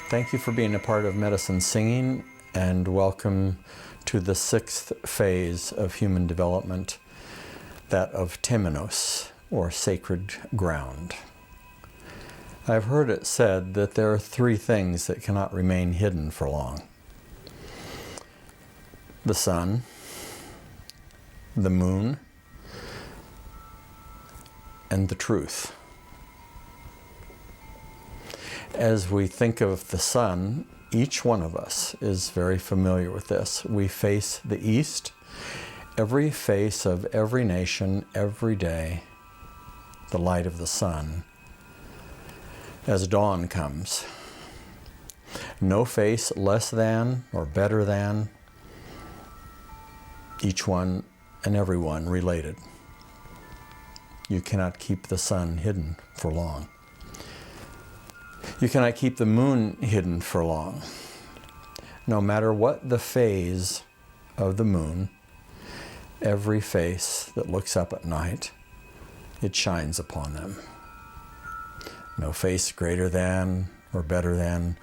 Thank you for being a part of Medicine Singing, and welcome to the sixth phase of human development, that of Temenos, or sacred ground. I've heard it said that there are three things that cannot remain hidden for long: the sun, the moon, and the truth. As we think of the sun, each one of us is very familiar with this. We face the east, every face of every nation, every day, the light of the sun, as dawn comes. No face less than or better than, each one and everyone related. You cannot keep the sun hidden for long. You cannot keep the moon hidden for long. No matter what the phase of the moon, every face that looks up at night, it shines upon them. No face greater than, or better than,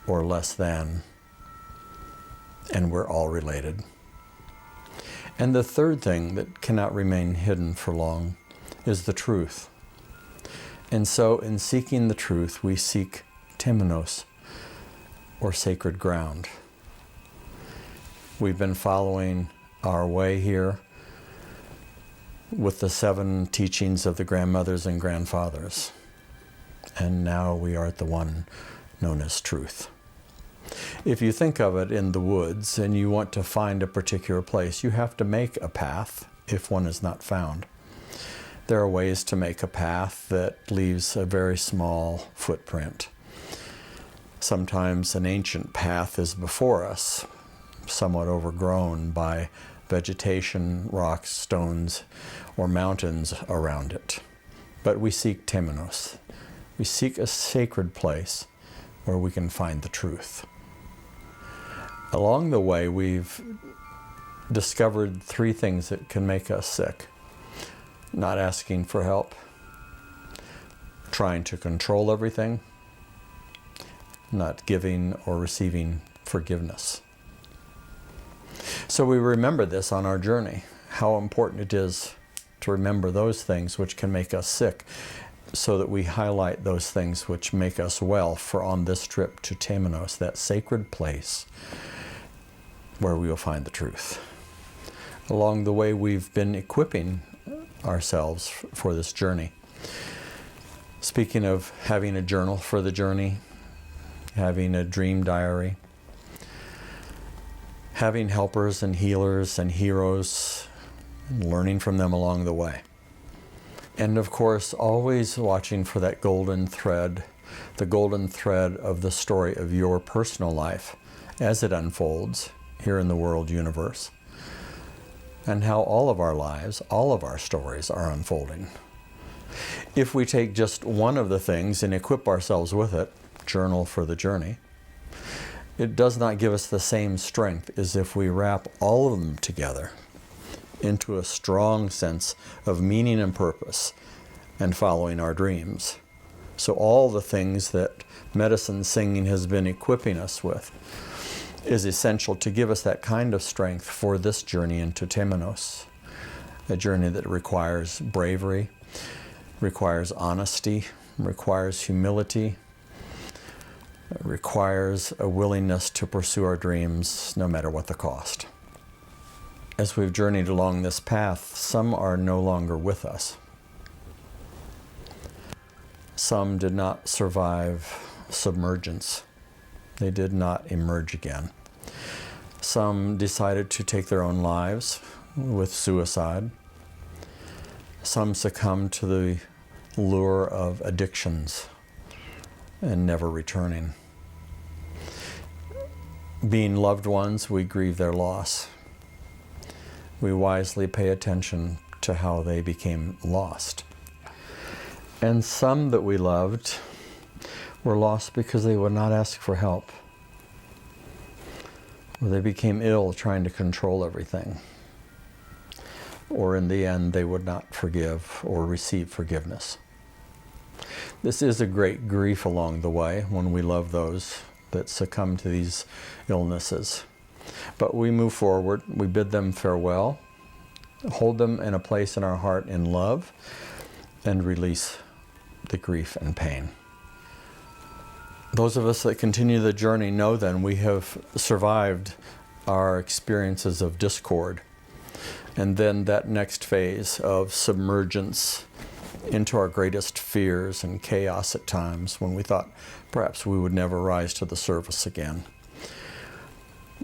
or less than, and we're all related. And the third thing that cannot remain hidden for long is the truth. And so in seeking the truth, we seek Temenos, or sacred ground. We've been following our way here with the 7 teachings of the grandmothers and grandfathers. And now we are at the one known as truth. If you think of it in the woods and you want to find a particular place, you have to make a path if one is not found. There are ways to make a path that leaves a very small footprint. Sometimes an ancient path is before us, somewhat overgrown by vegetation, rocks, stones, or mountains around it. But we seek Temenos. We seek a sacred place where we can find the truth. Along the way, we've discovered 3 things that can make us sick: not asking for help, trying to control everything, not giving or receiving forgiveness. So we remember this on our journey, how important it is to remember those things which can make us sick, so that we highlight those things which make us well for on this trip to Temenos, that sacred place where we will find the truth. Along the way, we've been equipping ourselves for this journey. Speaking of having a journal for the journey, having a dream diary, having helpers and healers and heroes, and learning from them along the way. And of course, always watching for that golden thread, the golden thread of the story of your personal life as it unfolds here in the world universe, and how all of our lives, all of our stories are unfolding. If we take just one of the things and equip ourselves with it, journal for the journey, it does not give us the same strength as if we wrap all of them together into a strong sense of meaning and purpose and following our dreams. So all the things that Medicine Singing has been equipping us with is essential to give us that kind of strength for this journey into Temenos, a journey that requires bravery, requires honesty, requires humility, requires a willingness to pursue our dreams no matter what the cost. As we've journeyed along this path, some are no longer with us. Some did not survive submergence. They did not emerge again. Some decided to take their own lives with suicide. Some succumbed to the lure of addictions and never returning. Being loved ones, we grieve their loss. We wisely pay attention to how they became lost. And some that we loved were lost because they would not ask for help. Or they became ill trying to control everything. Or in the end, they would not forgive or receive forgiveness. This is a great grief along the way when we love those that succumb to these illnesses. But we move forward, we bid them farewell, hold them in a place in our heart in love, and release the grief and pain. Those of us that continue the journey know then we have survived our experiences of discord, and then that next phase of submergence into our greatest fears and chaos at times when we thought perhaps we would never rise to the surface again.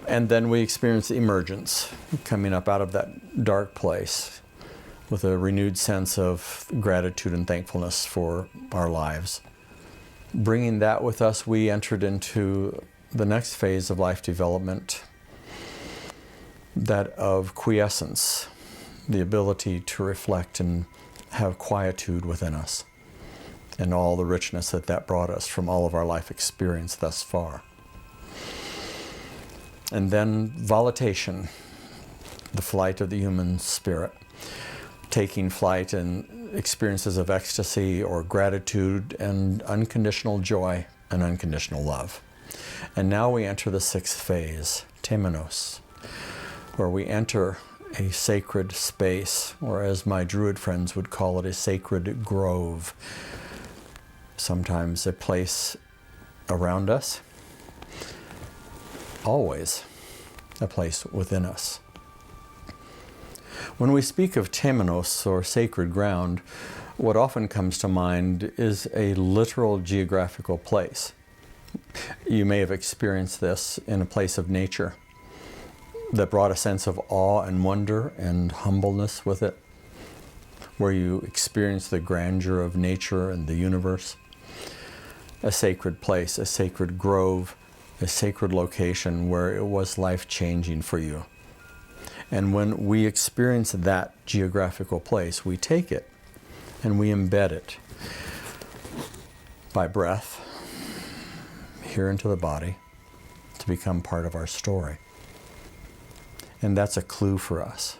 And then we experience emergence, coming up out of that dark place with a renewed sense of gratitude and thankfulness for our lives. Bringing that with us, we entered into the next phase of life development, that of quiescence, the ability to reflect and have quietude within us, and all the richness that that brought us from all of our life experience thus far. And then volitation, the flight of the human spirit, taking flight in experiences of ecstasy or gratitude and unconditional joy and unconditional love. And now we enter the sixth phase, Temenos, where we enter a sacred space, or as my Druid friends would call it, a sacred grove. Sometimes a place around us, always a place within us. When we speak of Temenos, or sacred ground, what often comes to mind is a literal geographical place. You may have experienced this in a place of nature that brought a sense of awe and wonder and humbleness with it, where you experience the grandeur of nature and the universe. A sacred place, a sacred grove, a sacred location where it was life-changing for you. And when we experience that geographical place, we take it and we embed it by breath here into the body to become part of our story. And that's a clue for us.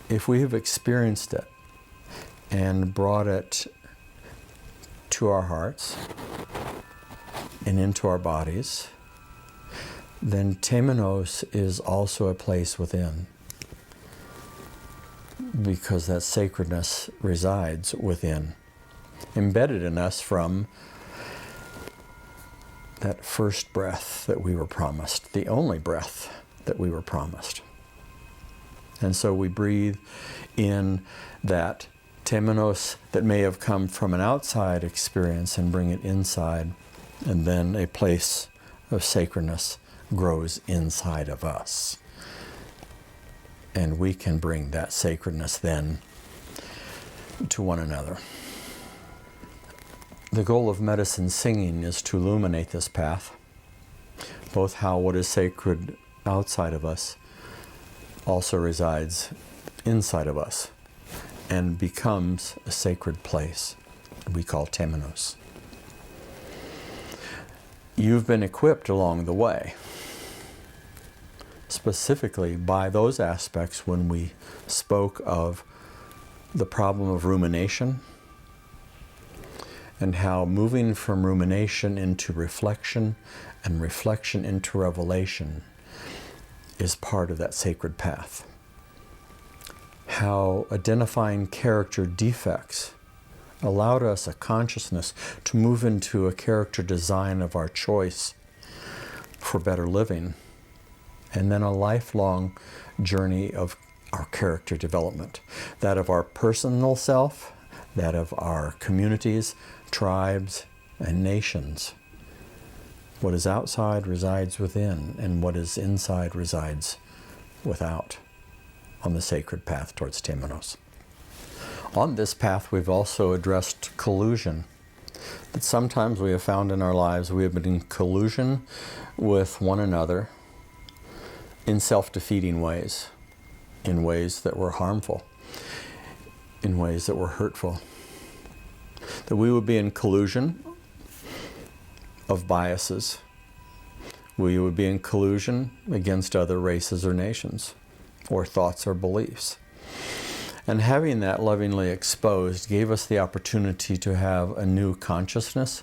If we have experienced it and brought it to our hearts and into our bodies, then Temenos is also a place within, because that sacredness resides within, embedded in us from that first breath that we were promised, the only breath that we were promised. And so we breathe in that Temenos that may have come from an outside experience and bring it inside, and then a place of sacredness grows inside of us. And we can bring that sacredness then to one another. The goal of medicine singing is to illuminate this path, both how what is sacred outside of us also resides inside of us and becomes a sacred place we call Temenos. You've been equipped along the way, specifically by those aspects when we spoke of the problem of rumination and how moving from rumination into reflection and reflection into revelation is part of that sacred path. How identifying character defects allowed us a consciousness to move into a character design of our choice for better living, and then a lifelong journey of our character development, that of our personal self, that of our communities, tribes, and nations. What is outside resides within, and what is inside resides without, on the sacred path towards Temenos. On this path, we've also addressed collusion. That sometimes we have found in our lives we have been in collusion with one another in self-defeating ways, in ways that were harmful, in ways that were hurtful. That we would be in collusion of biases. We would be in collusion against other races or nations, or thoughts or beliefs. And having that lovingly exposed gave us the opportunity to have a new consciousness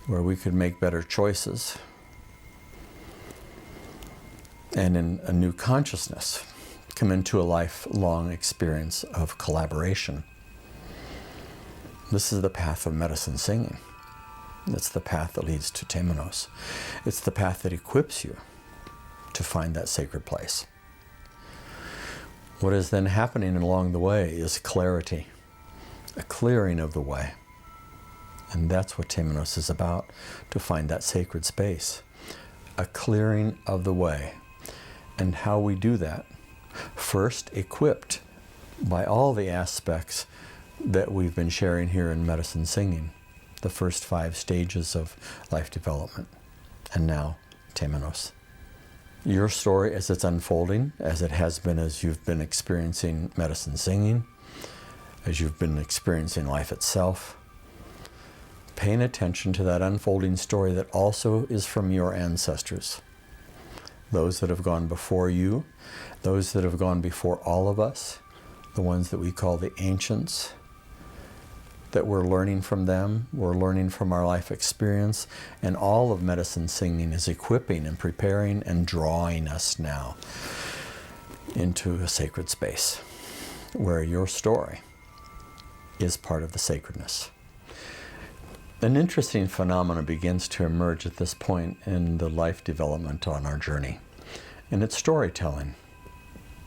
where we could make better choices and in a new consciousness, come into a lifelong experience of collaboration. This is the path of medicine singing. It's the path that leads to Temenos. It's the path that equips you to find that sacred place. What is then happening along the way is clarity, a clearing of the way. And that's what Temenos is about, to find that sacred space, a clearing of the way. And how we do that, first equipped by all the aspects that we've been sharing here in Medicine Singing, the first 5 stages of life development, and now Temenos. Your story as it's unfolding, as it has been as you've been experiencing Medicine Singing, as you've been experiencing life itself, paying attention to that unfolding story that also is from your ancestors, those that have gone before you, those that have gone before all of us, the ones that we call the ancients, that we're learning from them, we're learning from our life experience, and all of Medicine Singing is equipping and preparing and drawing us now into a sacred space where your story is part of the sacredness. An interesting phenomenon begins to emerge at this point in the life development on our journey, and it's storytelling,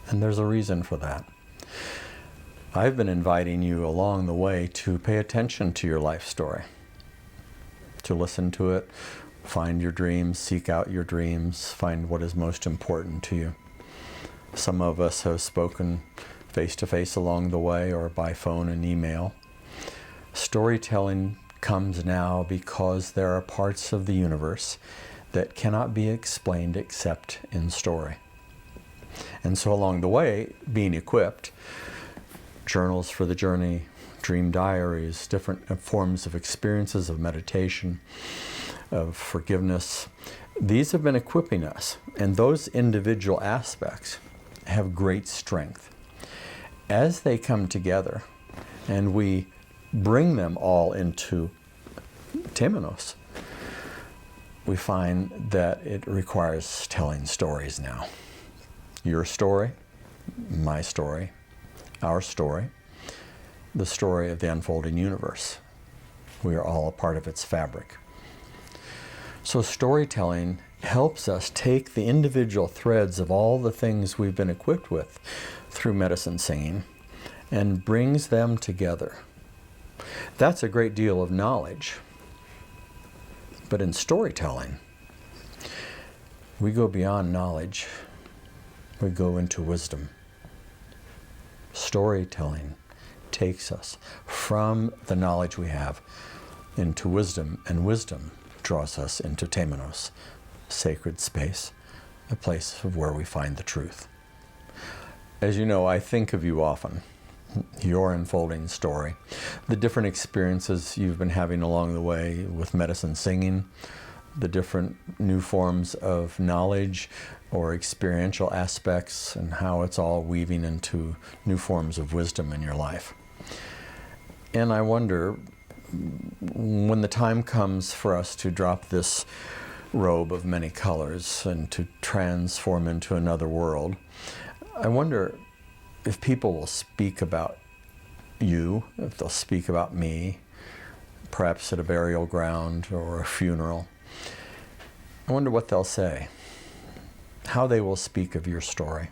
and there's a reason for that. I've been inviting you along the way to pay attention to your life story, to listen to it, find your dreams, seek out your dreams, find what is most important to you. Some of us have spoken face-to-face along the way or by phone and email. Storytelling comes now because there are parts of the universe that cannot be explained except in story. And so along the way, being equipped, journals for the journey, dream diaries, different forms of experiences of meditation, of forgiveness. These have been equipping us, and those individual aspects have great strength. As they come together and we bring them all into Temenos, we find that it requires telling stories now. Your story, my story, our story, the story of the unfolding universe. We are all a part of its fabric. So storytelling helps us take the individual threads of all the things we've been equipped with through Medicine Singing and brings them together. That's a great deal of knowledge. But in storytelling, we go beyond knowledge. We go into wisdom. Storytelling takes us from the knowledge we have into wisdom, and wisdom draws us into Temenos, sacred space, a place of where we find the truth. As you know, I think of you often, your unfolding story, the different experiences you've been having along the way with Medicine Singing, the different new forms of knowledge or experiential aspects, and how it's all weaving into new forms of wisdom in your life. And I wonder, when the time comes for us to drop this robe of many colors and to transform into another world, I wonder if people will speak about you, if they'll speak about me, perhaps at a burial ground or a funeral. I wonder what they'll say, how they will speak of your story,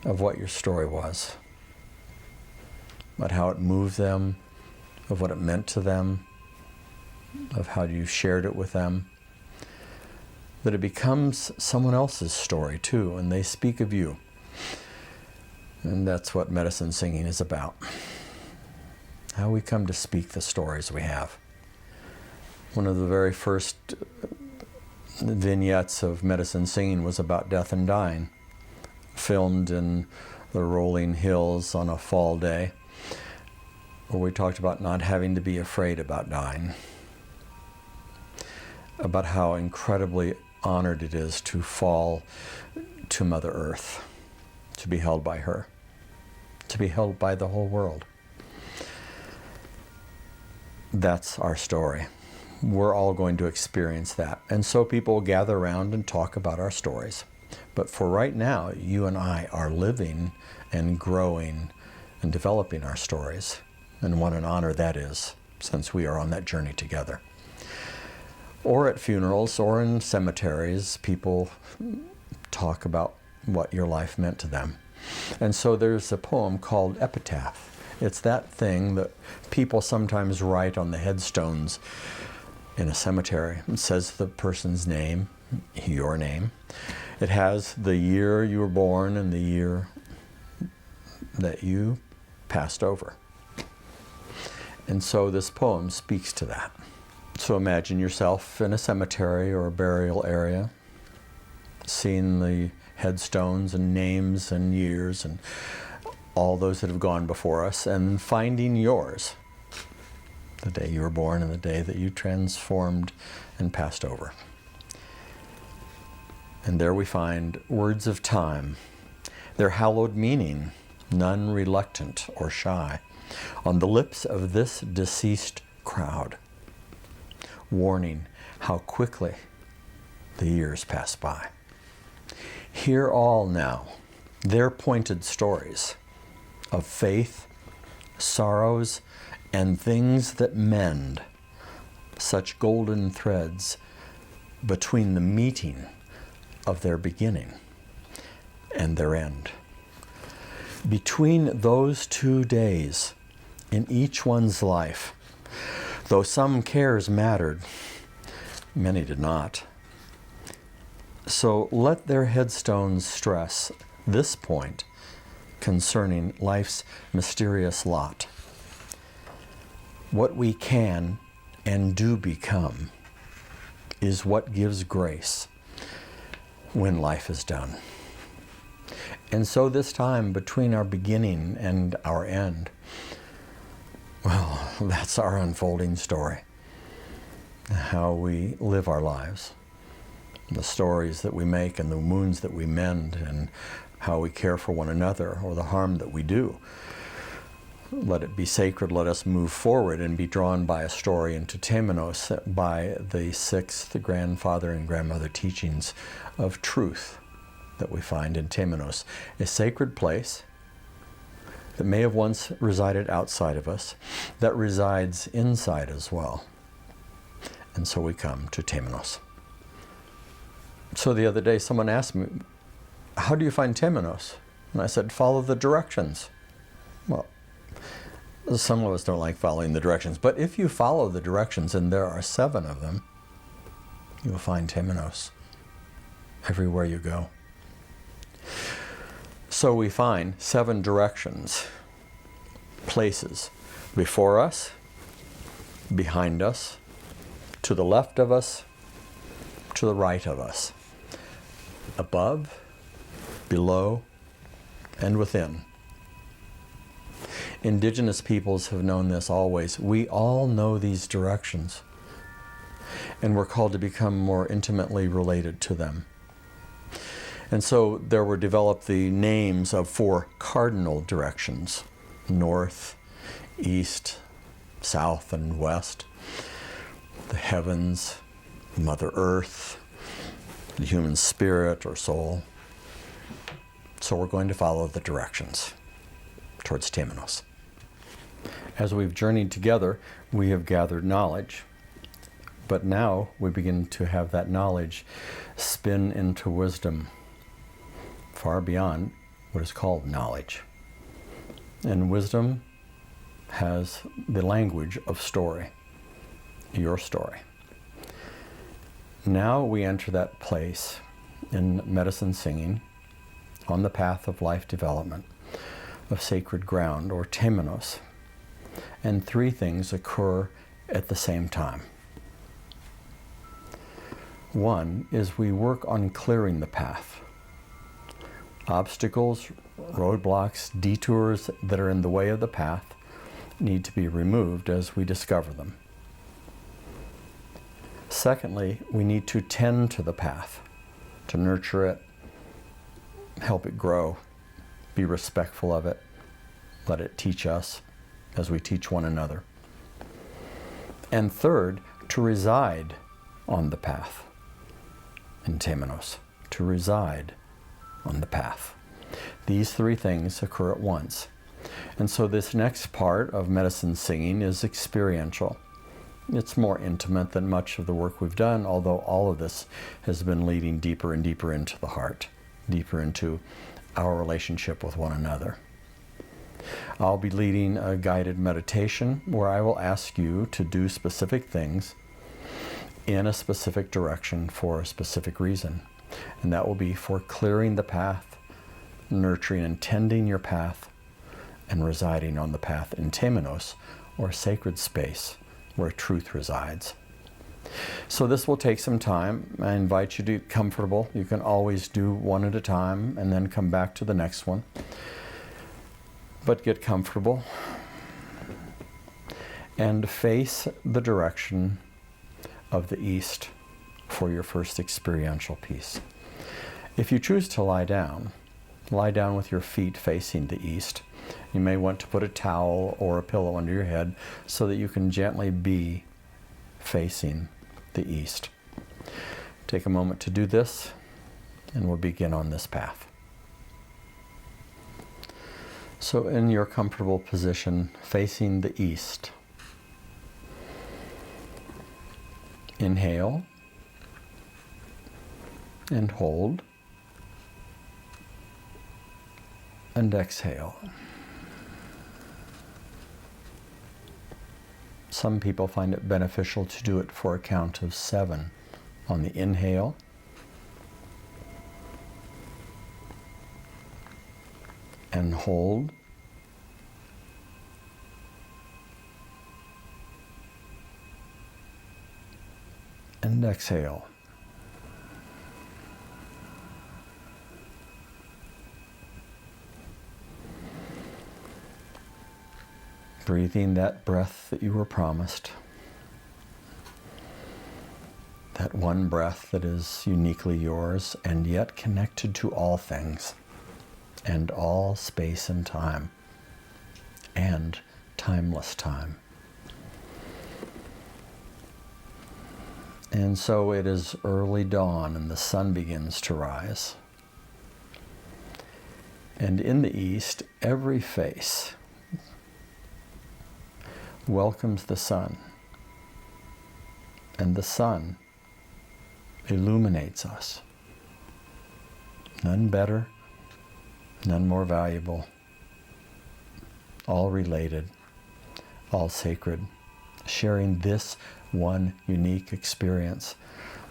of what your story was, about how it moved them, of what it meant to them, of how you shared it with them, that it becomes someone else's story too, and they speak of you. And that's what Medicine Singing is about, how we come to speak the stories we have. One of the very first vignettes of Medicine Singing was about death and dying, filmed in the rolling hills on a fall day, where we talked about not having to be afraid about dying, about how incredibly honored it is to fall to Mother Earth, to be held by her, to be held by the whole world. That's our story. We're all going to experience that. And so people will gather around and talk about our stories. But for right now, you and I are living and growing and developing our stories. And what an honor that is, since we are on that journey together. Or at funerals or in cemeteries, people talk about what your life meant to them. And so there's a poem called Epitaph. It's that thing that people sometimes write on the headstones in a cemetery. It says the person's name, your name. It has the year you were born and the year that you passed over. And so this poem speaks to that. So imagine yourself in a cemetery or a burial area, seeing the headstones and names and years and all those that have gone before us, and finding yours, the day you were born and the day that you transformed and passed over. And there we find words of time, their hallowed meaning, none reluctant or shy, on the lips of this deceased crowd, warning how quickly the years pass by. Hear all now their pointed stories of faith, sorrows, and things that mend, such golden threads between the meeting of their beginning and their end. Between those 2 days in each one's life, though some cares mattered, many did not. So let their headstones stress this point concerning life's mysterious lot. What we can and do become is what gives grace when life is done. And so this time between our beginning and our end, well, that's our unfolding story. How we live our lives, the stories that we make and the wounds that we mend, and how we care for one another or the harm that we do. Let it be sacred. Let us move forward and be drawn by a story into Temenos, by the 6th grandfather and grandmother teachings of truth that we find in Temenos, a sacred place that may have once resided outside of us, that resides inside as well. And so we come to Temenos. So the other day someone asked me, how do you find Temenos? And I said, follow the directions. Well, some of us don't like following the directions, but if you follow the directions, and there are 7 of them, you'll find Temenos everywhere you go. So we find 7 directions, places before us, behind us, to the left of us, to the right of us, above, below, and within. Indigenous peoples have known this always. We all know these directions, and we're called to become more intimately related to them. And so there were developed the names of 4 cardinal directions: north, east, south, and west. The heavens, Mother Earth, the human spirit or soul. So we're going to follow the directions towards Temenos. As we've journeyed together, we have gathered knowledge. But now we begin to have that knowledge spin into wisdom far beyond what is called knowledge. And wisdom has the language of story, your story. Now we enter that place in medicine singing, on the path of life development, of sacred ground, or Temenos. And 3 things occur at the same time. One is we work on clearing the path. Obstacles, roadblocks, detours that are in the way of the path need to be removed as we discover them. Secondly, we need to tend to the path, to nurture it, help it grow, be respectful of it, let it teach us as we teach one another. And third, to reside on the path in Temenos, to reside on the path. These three things occur at once. And so this next part of medicine singing is experiential. It's more intimate than much of the work we've done, although all of this has been leading deeper and deeper into the heart, deeper into our relationship with one another. I'll be leading a guided meditation where I will ask you to do specific things in a specific direction for a specific reason. And that will be for clearing the path, nurturing and tending your path, and residing on the path in Temenos, or sacred space, where truth resides. So this will take some time. I invite you to be comfortable. You can always do one at a time and then come back to the next one. But get comfortable and face the direction of the east for your first experiential piece. If you choose to lie down with your feet facing the east. You may want to put a towel or a pillow under your head so that you can gently be facing the east. Take a moment to do this, and we'll begin on this path. So in your comfortable position, facing the east, inhale and hold, and exhale. Some people find it beneficial to do it for a count of 7 on the inhale, and hold, and exhale. Breathing that breath that you were promised. That one breath that is uniquely yours and yet connected to all things and all space and time and timeless time. And so it is early dawn and the sun begins to rise. And in the east, every face welcomes the sun, and the sun illuminates us. None better, none more valuable, all related, all sacred, sharing this one unique experience.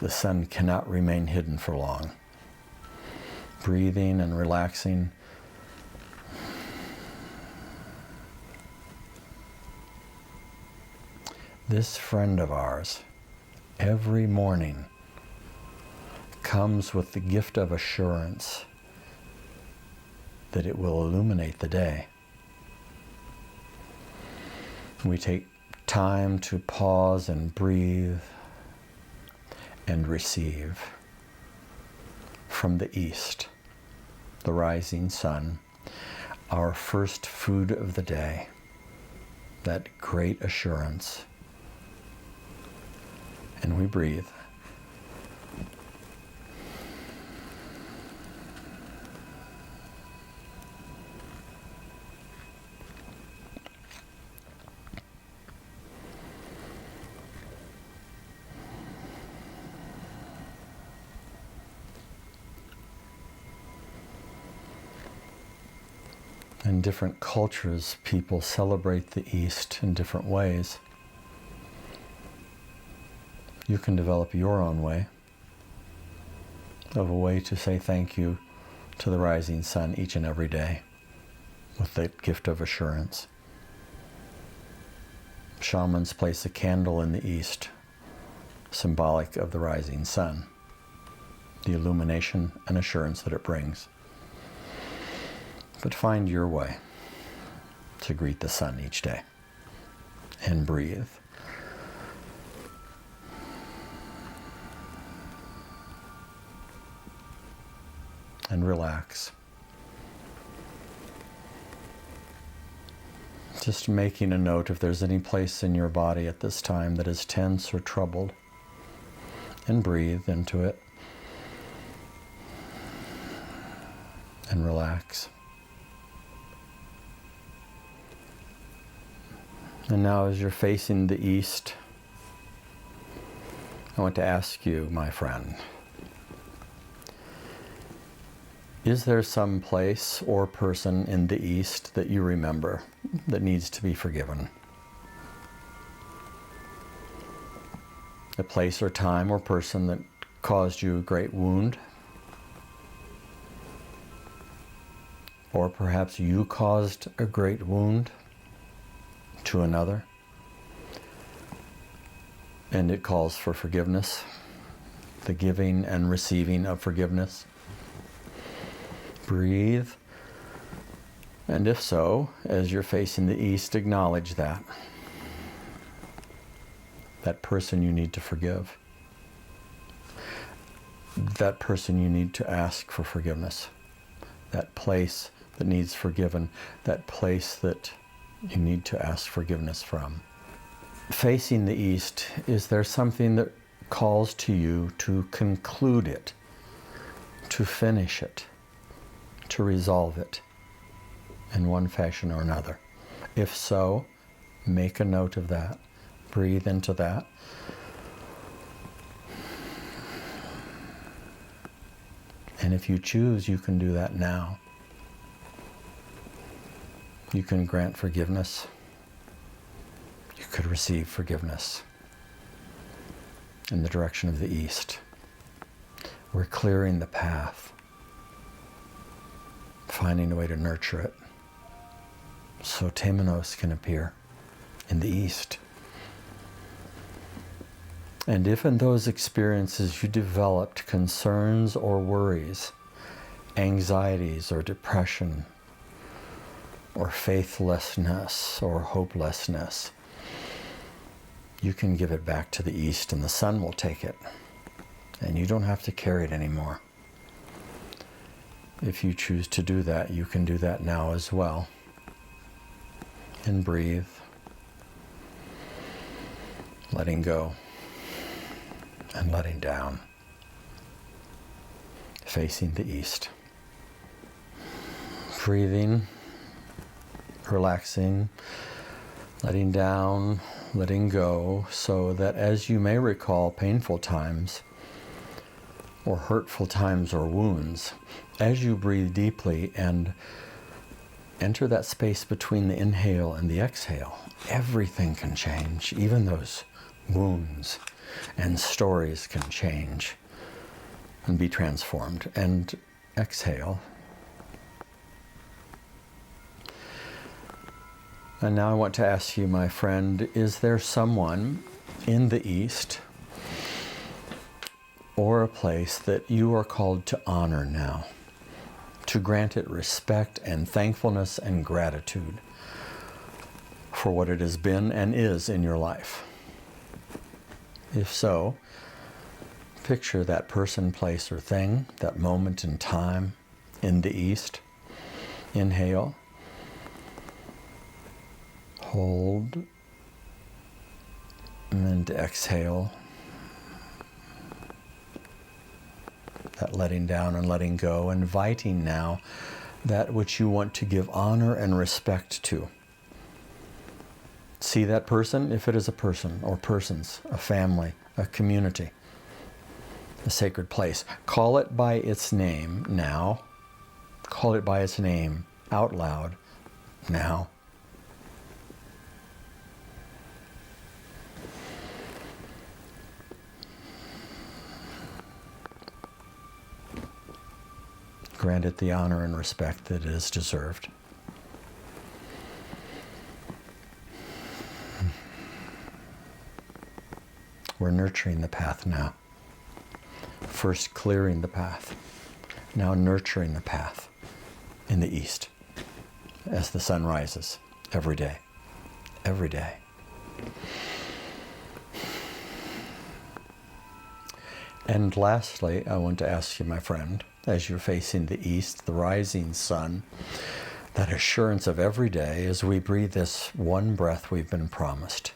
The sun cannot remain hidden for long. Breathing and relaxing. This friend of ours, every morning, comes with the gift of assurance that it will illuminate the day. We take time to pause and breathe and receive from the east, the rising sun, our first food of the day, that great assurance. And we breathe. In different cultures, people celebrate the East in different ways. You can develop your own way of a way to say thank you to the rising sun each and every day with that gift of assurance. Shamans place a candle in the east, symbolic of the rising sun, the illumination and assurance that it brings. But find your way to greet the sun each day and breathe. And relax. Just making a note if there's any place in your body at this time that is tense or troubled, and breathe into it. and relax. And now as you're facing the east, I want to ask you, my friend, is there some place or person in the east that you remember that needs to be forgiven? A place or time or person that caused you a great wound? Or perhaps you caused a great wound to another, and it calls for forgiveness, the giving and receiving of forgiveness. Breathe, and if so, as you're facing the east, acknowledge that person you need to forgive, that person you need to ask for forgiveness, that place that needs forgiven, that place that you need to ask forgiveness from. Facing the east, is there something that calls to you to conclude it, to finish it, to resolve it in one fashion or another? If so, make a note of that. Breathe into that. And if you choose, you can do that now. You can grant forgiveness. You could receive forgiveness in the direction of the east. We're clearing the path, finding a way to nurture it, so Temenos can appear in the east. And if in those experiences you developed concerns or worries, anxieties or depression, or faithlessness or hopelessness, you can give it back to the east and the sun will take it. And you don't have to carry it anymore. If you choose to do that, you can do that now as well. And breathe, letting go and letting down, facing the east. Breathing, relaxing, letting down, letting go, so that as you may recall painful times or hurtful times or wounds, as you breathe deeply and enter that space between the inhale and the exhale, everything can change. Even those wounds and stories can change and be transformed. And exhale. And now I want to ask you, my friend, is there someone in the East or a place that you are called to honor now, to grant it respect and thankfulness and gratitude for what it has been and is in your life? If so, picture that person, place, or thing, that moment in time in the East. Inhale. Hold. And exhale. That letting down and letting go, inviting now that which you want to give honor and respect to. See that person, if it is a person or persons, a family, a community, a sacred place. Call it by its name now. Call it by its name out loud now. Grant it the honor and respect that it is deserved. We're nurturing the path now. First clearing the path, now nurturing the path in the East as the sun rises every day, every day. And lastly, I want to ask you, my friend, as you're facing the East, the rising sun, that assurance of every day as we breathe this one breath we've been promised.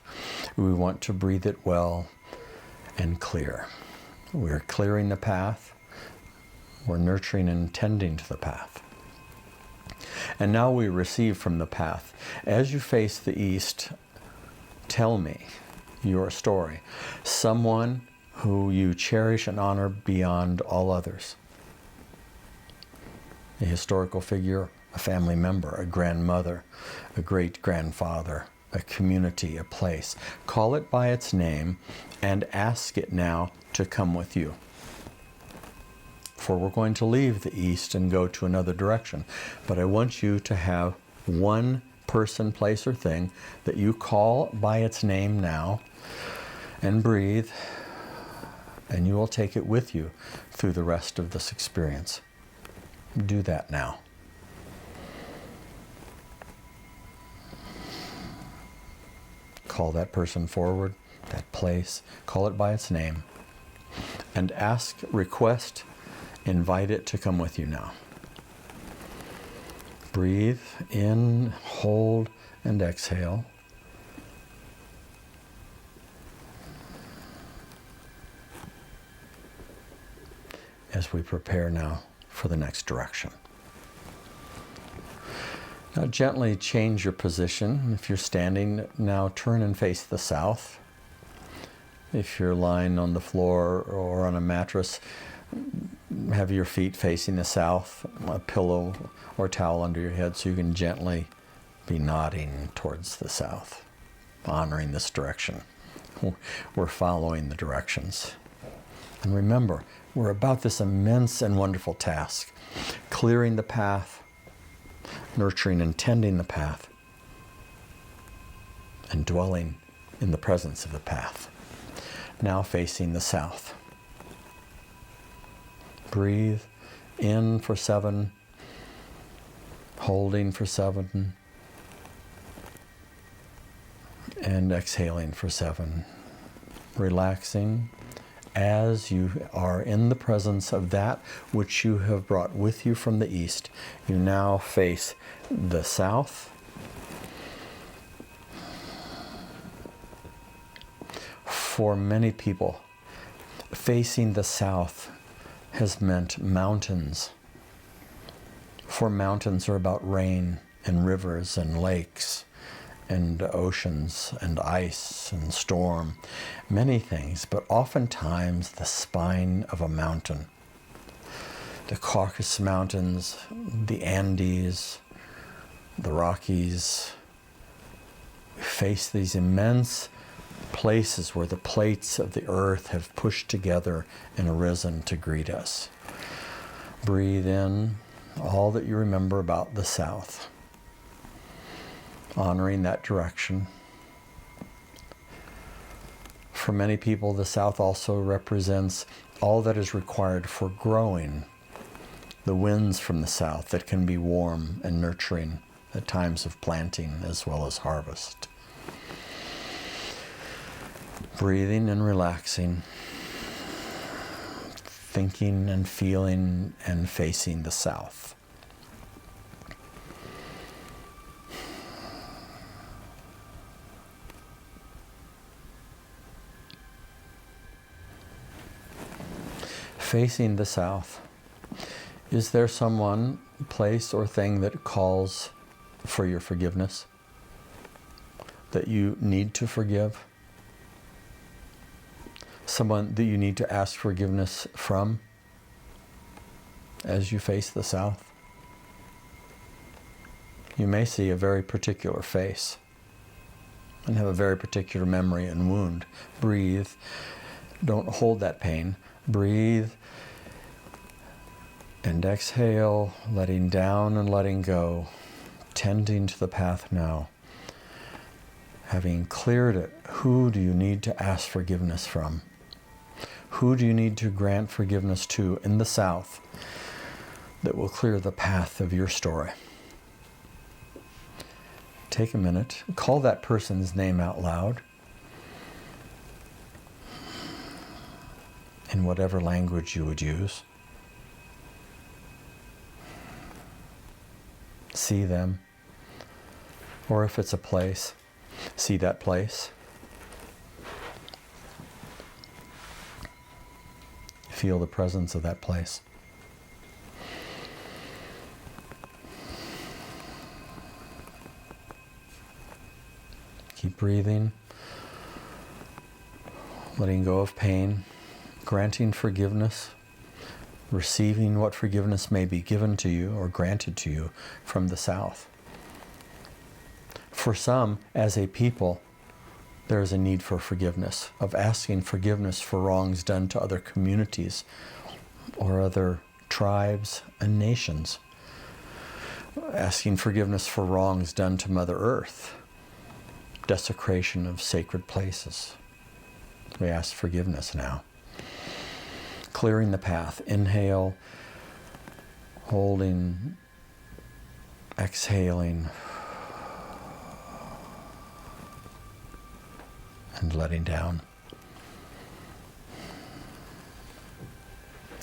We want to breathe it well and clear. We're clearing the path. We're nurturing and tending to the path. And now we receive from the path. As you face the east, tell me your story. Someone who you cherish and honor beyond all others. A historical figure, a family member, a grandmother, a great-grandfather, a community, a place. Call it by its name and ask it now to come with you. For we're going to leave the east and go to another direction. But I want you to have one person, place, or thing that you call by its name now and breathe, and you will take it with you through the rest of this experience. Do that now. Call that person forward, that place, call it by its name, and ask, request, invite it to come with you now. Breathe in, hold, and exhale. As we prepare now for the next direction. Now gently change your position. If you're standing, now turn and face the south. If you're lying on the floor or on a mattress, have your feet facing the south, a pillow or towel under your head so you can gently be nodding towards the south, honoring this direction. We're following the directions. And remember, we're about this immense and wonderful task, clearing the path, nurturing and tending the path, and dwelling in the presence of the path. Now facing the south. Breathe in for 7, holding for 7, and exhaling for 7. Relaxing as you are in the presence of that which you have brought with you from the east. You now face the south. For many people, facing the south has meant mountains. For mountains are about rain and rivers and lakes and oceans and ice and storm, many things, but oftentimes the spine of a mountain. The Caucasus Mountains, the Andes, the Rockies. We face these immense places where the plates of the earth have pushed together and arisen to greet us. Breathe in all that you remember about the south, honoring that direction. For many people, the south also represents all that is required for growing. The winds from the south that can be warm and nurturing at times of planting as well as harvest. Breathing and relaxing, thinking and feeling and facing the south. Facing the south, is there someone, place, or thing that calls for your forgiveness? That you need to forgive? Someone that you need to ask forgiveness from as you face the south? You may see a very particular face and have a very particular memory and wound. Breathe. Don't hold that pain. Breathe and exhale, letting down and letting go, tending to the path now. Having cleared it, who do you need to ask forgiveness from? Who do you need to grant forgiveness to in the south that will clear the path of your story? Take a minute, call that person's name out loud in whatever language you would use. See them, or if it's a place, see that place. Feel the presence of that place. Keep breathing. Letting go of pain. Granting forgiveness. Receiving what forgiveness may be given to you or granted to you from the South. For some, as a people, there is a need for forgiveness, of asking forgiveness for wrongs done to other communities or other tribes and nations. Asking forgiveness for wrongs done to Mother Earth, desecration of sacred places. We ask forgiveness now. Clearing the path. Inhale, holding, exhaling, and letting down.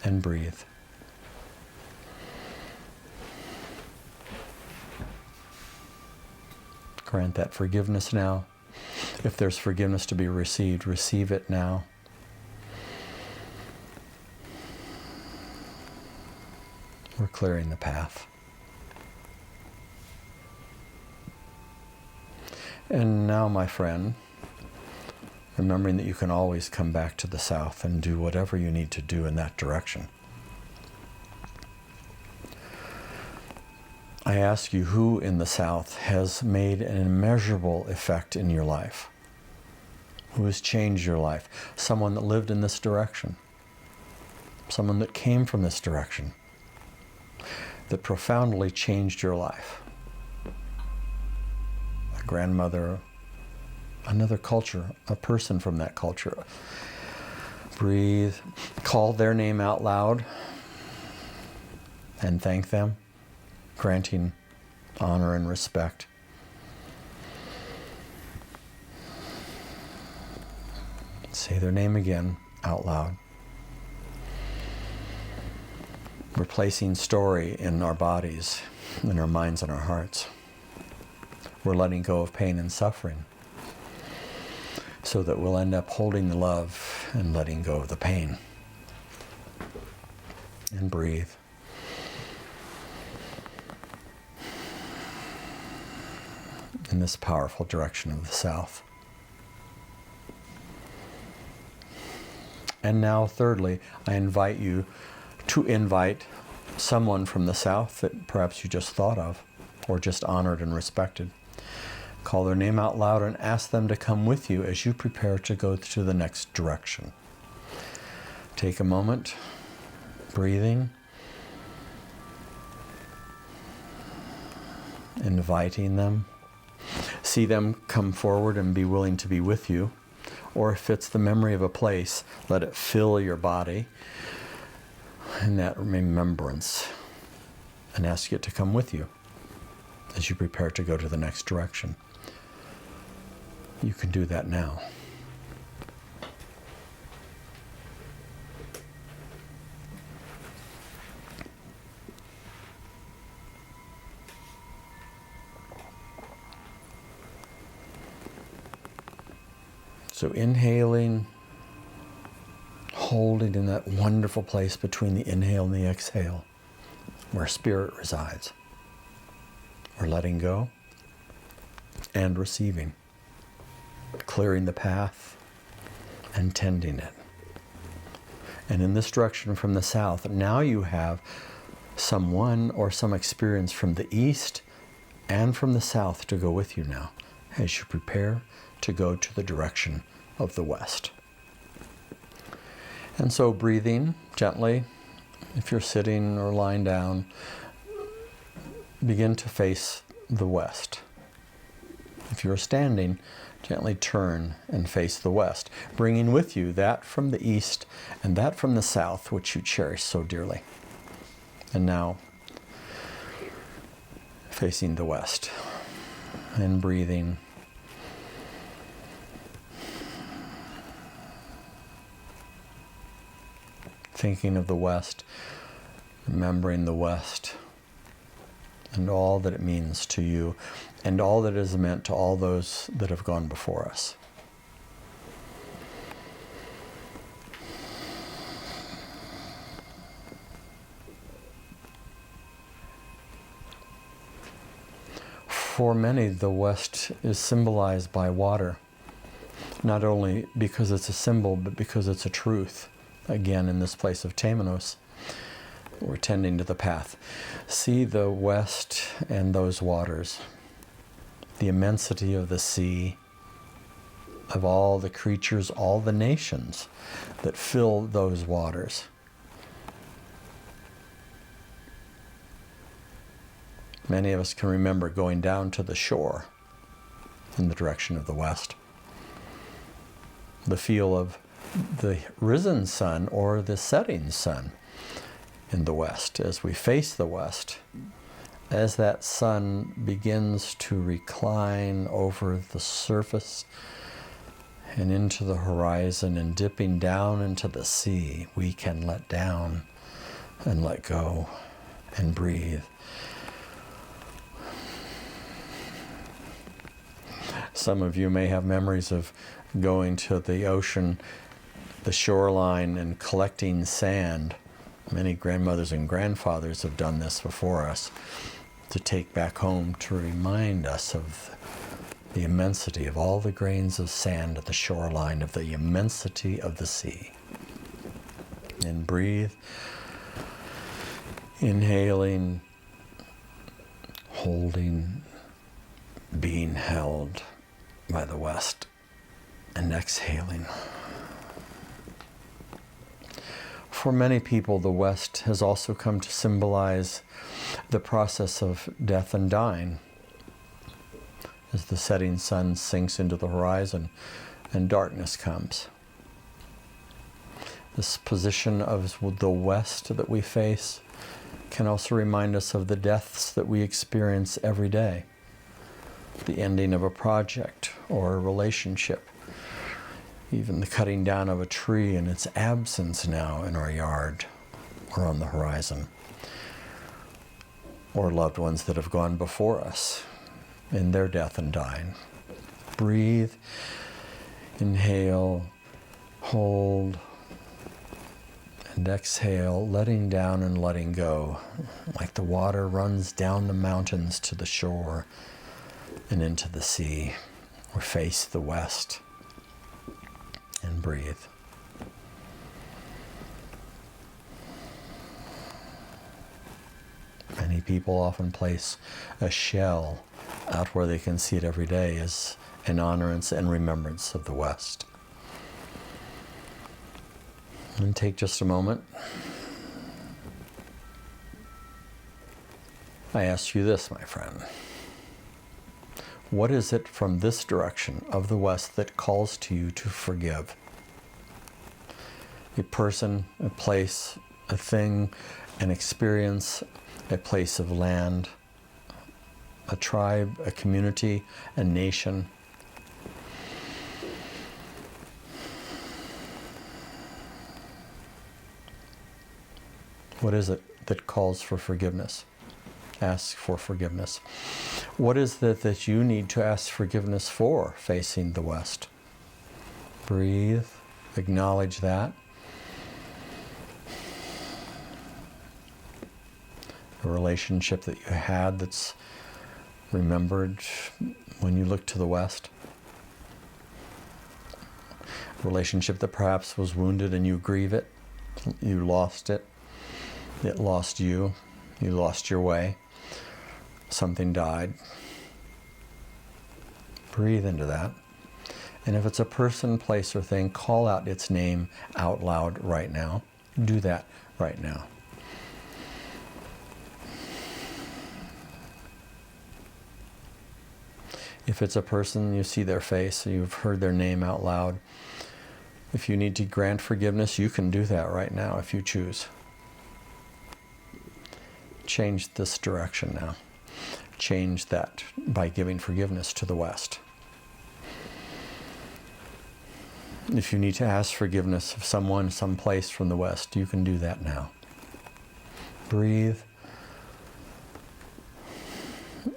And breathe. Grant that forgiveness now. If there's forgiveness to be received, receive it now. We're clearing the path. And now, my friend, remembering that you can always come back to the South and do whatever you need to do in that direction. I ask you, who in the South has made an immeasurable effect in your life? Who has changed your life? Someone that lived in this direction. Someone that came from this direction. That profoundly changed your life. A grandmother, another culture, a person from that culture. Breathe. Call their name out loud and thank them, granting honor and respect. Say their name again out loud. Replacing story in our bodies, in our minds and our hearts. We're letting go of pain and suffering so that we'll end up holding the love and letting go of the pain. And breathe. In this powerful direction of the South. And now, thirdly, I invite you to invite someone from the South that perhaps you just thought of or just honored and respected. Call their name out loud and ask them to come with you as you prepare to go to the next direction. Take a moment, breathing, inviting them. See them come forward and be willing to be with you. Or if it's the memory of a place, let it fill your body in that remembrance and ask it to come with you as you prepare to go to the next direction. You can do that now. So inhaling, holding in that wonderful place between the inhale and the exhale, where spirit resides. We're letting go and receiving, clearing the path and tending it. And in this direction from the South, now you have someone or some experience from the East and from the South to go with you now as you prepare to go to the direction of the West. And so breathing gently, if you're sitting or lying down, begin to face the West. If you're standing, gently turn and face the West, bringing with you that from the East and that from the South, which you cherish so dearly. And now, facing the West and breathing. Thinking of the West, remembering the West, and all that it means to you, and all that it has meant to all those that have gone before us. For many, the West is symbolized by water, not only because it's a symbol, but because it's a truth. Again, in this place of Temenos, we're tending to the path. See the West and those waters, the immensity of the sea, of all the creatures, all the nations that fill those waters. Many of us can remember going down to the shore in the direction of the west. The feel of the risen sun or the setting sun in the west as we face the west. As that sun begins to recline over the surface and into the horizon and dipping down into the sea, we can let down and let go and breathe. Some of you may have memories of going to the ocean, the shoreline, and collecting sand. Many grandmothers and grandfathers have done this before us, to take back home to remind us of the immensity of all the grains of sand at the shoreline, of the immensity of the sea. And breathe, inhaling, holding, being held by the west, and exhaling. For many people, the West has also come to symbolize the process of death and dying. As the setting sun sinks into the horizon and darkness comes. This position of the West that we face can also remind us of the deaths that we experience every day. The ending of a project or a relationship. Even the cutting down of a tree and its absence now in our yard or on the horizon. Or loved ones that have gone before us in their death and dying. Breathe, inhale, hold, and exhale, letting down and letting go, like the water runs down the mountains to the shore and into the sea. Or face the west and breathe. Many people often place a shell out where they can see it every day as an honorance and remembrance of the West. And take just a moment. I ask you this, my friend. What is it from this direction of the West that calls to you to forgive? A person, a place, a thing, an experience, a place of land, a tribe, a community, a nation. What is it that calls for forgiveness? Ask for forgiveness. What is it that you need to ask forgiveness for facing the West? Breathe, acknowledge that. A relationship that you had that's remembered when you look to the West. A relationship that perhaps was wounded and you grieve it. You lost it. It lost you. You lost your way. Something died. Breathe into that. And if it's a person, place, or thing, call out its name out loud right now. Do that right now. If it's a person, you see their face, you've heard their name out loud. If you need to grant forgiveness, you can do that right now if you choose. Change this direction now. Change that by giving forgiveness to the West. If you need to ask forgiveness of someone, someplace from the West, you can do that now. Breathe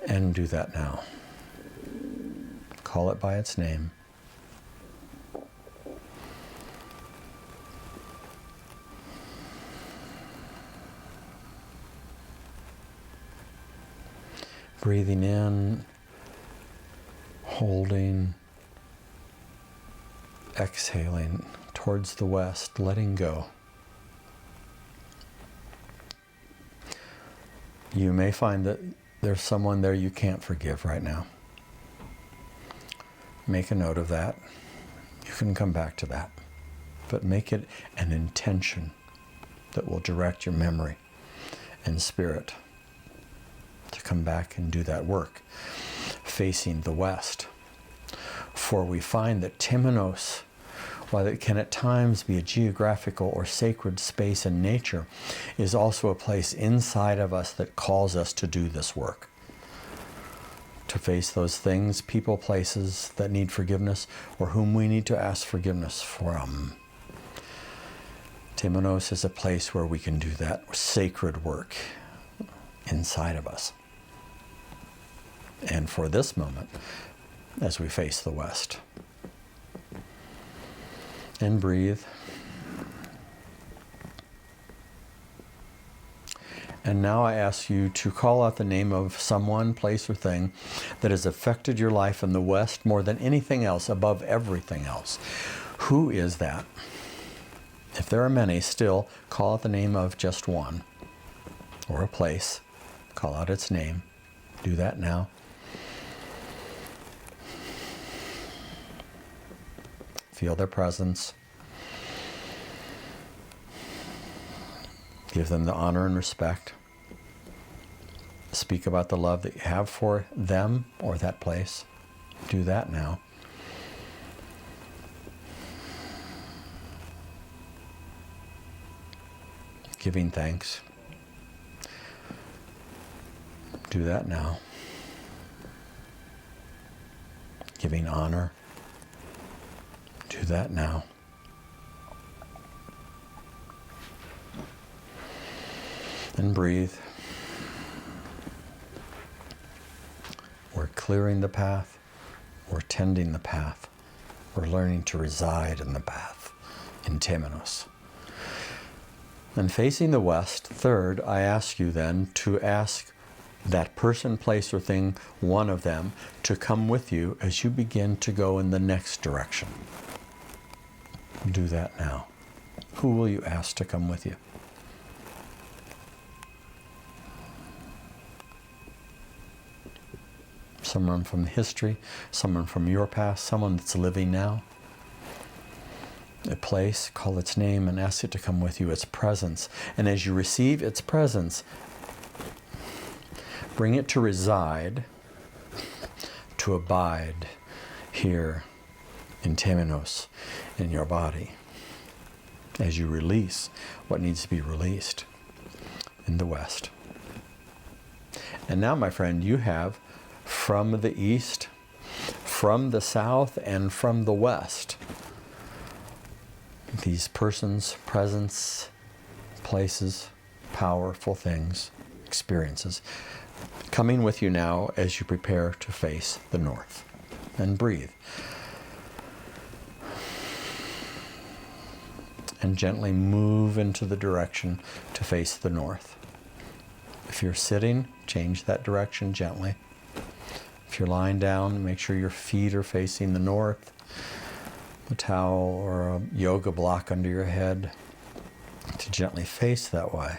and do that now. Call it by its name. Breathing in Holding, exhaling towards the west, letting go. You may find that there's someone there you can't forgive right now. Make a note of that. You can come back to that. But make it an intention that will direct your memory and spirit to come back and do that work, facing the west. For we find that Temenos, while it can at times be a geographical or sacred space in nature, is also a place inside of us that calls us to do this work. To face those things, people, places that need forgiveness or whom we need to ask forgiveness from. Temenos is a place where we can do that sacred work inside of us. And for this moment, as we face the west. And breathe. And now I ask you to call out the name of someone, place, or thing that has affected your life in the West more than anything else, above everything else. Who is that? If there are many, still call out the name of just one. Or a place. Call out its name. Do that now. Feel their presence. Give them the honor and respect. Speak about the love that you have for them or that place. Do that now. Giving thanks. Do that now. Giving honor. Do that now. And breathe. We're clearing the path. We're tending the path. We're learning to reside in the path, in Temenos. And facing the west, third, I ask you then to ask that person, place, or thing, one of them, to come with you as you begin to go in the next direction. Do that now. Who will you ask to come with you? Someone from history, someone from your past, someone that's living now. A place, call its name and ask it to come with you, its presence. And as you receive its presence, bring it to reside, to abide here in Temenos, in your body, as you release what needs to be released in the West. And now, my friend, you have from the East, from the South, and from the West, these persons, presence, places, powerful things, experiences, coming with you now as you prepare to face the North. And breathe. And gently move into the direction to face the North. If you're sitting, change that direction gently. If you're lying down, make sure your feet are facing the North. A towel or a yoga block under your head to gently face that way,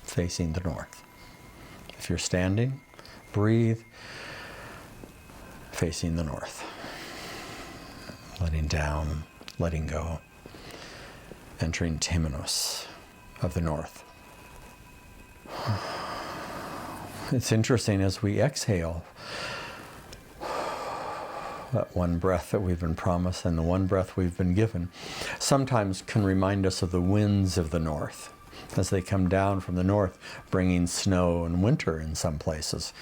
facing the North. If you're standing, breathe, facing the North. Letting down, letting go, entering Temenos of the North. It's interesting as we exhale, that one breath that we've been promised and the one breath we've been given sometimes can remind us of the winds of the north as they come down from the north, bringing snow and winter in some places,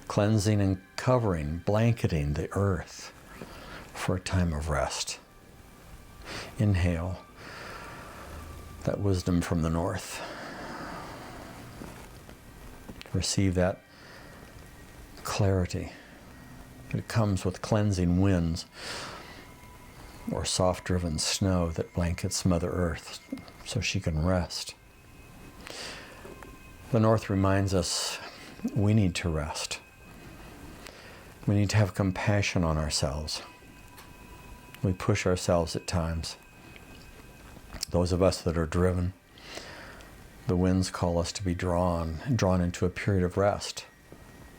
cleansing and covering, blanketing the earth for a time of rest. Inhale that wisdom from the north. Receive that clarity. It comes with cleansing winds or soft-driven snow that blankets Mother Earth so she can rest. The North reminds us we need to rest. We need to have compassion on ourselves. We push ourselves at times. Those of us that are driven, the winds call us to be drawn into a period of rest,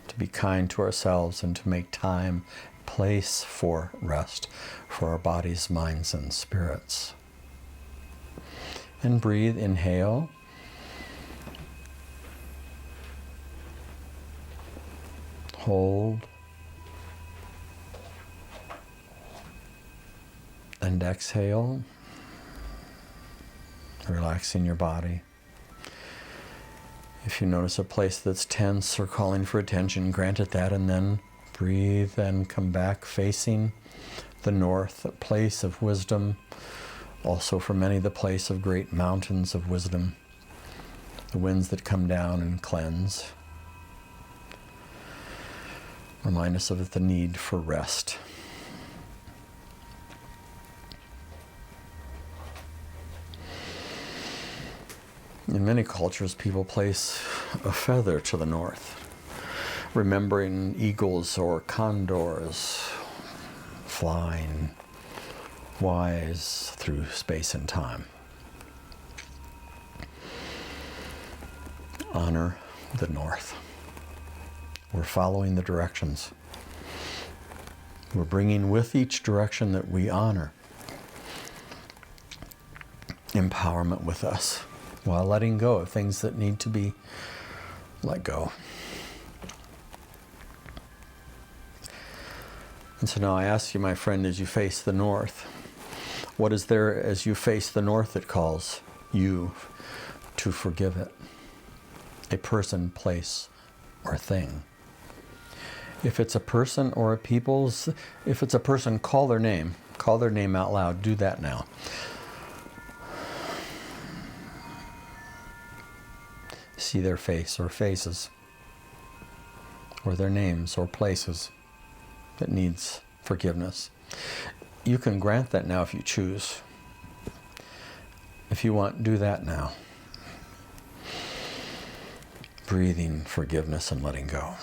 to be kind to ourselves and to make time, place for rest, for our bodies, minds, and spirits. And breathe, inhale. Hold. And exhale. Relaxing your body. If you notice a place that's tense or calling for attention, grant it that, and then breathe and come back facing the north, a place of wisdom. Also for many, the place of great mountains of wisdom. The winds that come down and cleanse. Remind us of the need for rest. In many cultures, people place a feather to the north, remembering eagles or condors flying wise through space and time. Honor the north. We're following the directions. We're bringing with each direction that we honor empowerment with us, while letting go of things that need to be let go. And so now I ask you, my friend, as you face the north, what is there as you face the north that calls you to forgive it? A person, place, or thing. If it's a person or a people's, if it's a person, call their name out loud. Do that now. See their face or faces, or their names or places that needs forgiveness. You can grant that now if you choose. If you want, do that now. Breathing forgiveness and letting go.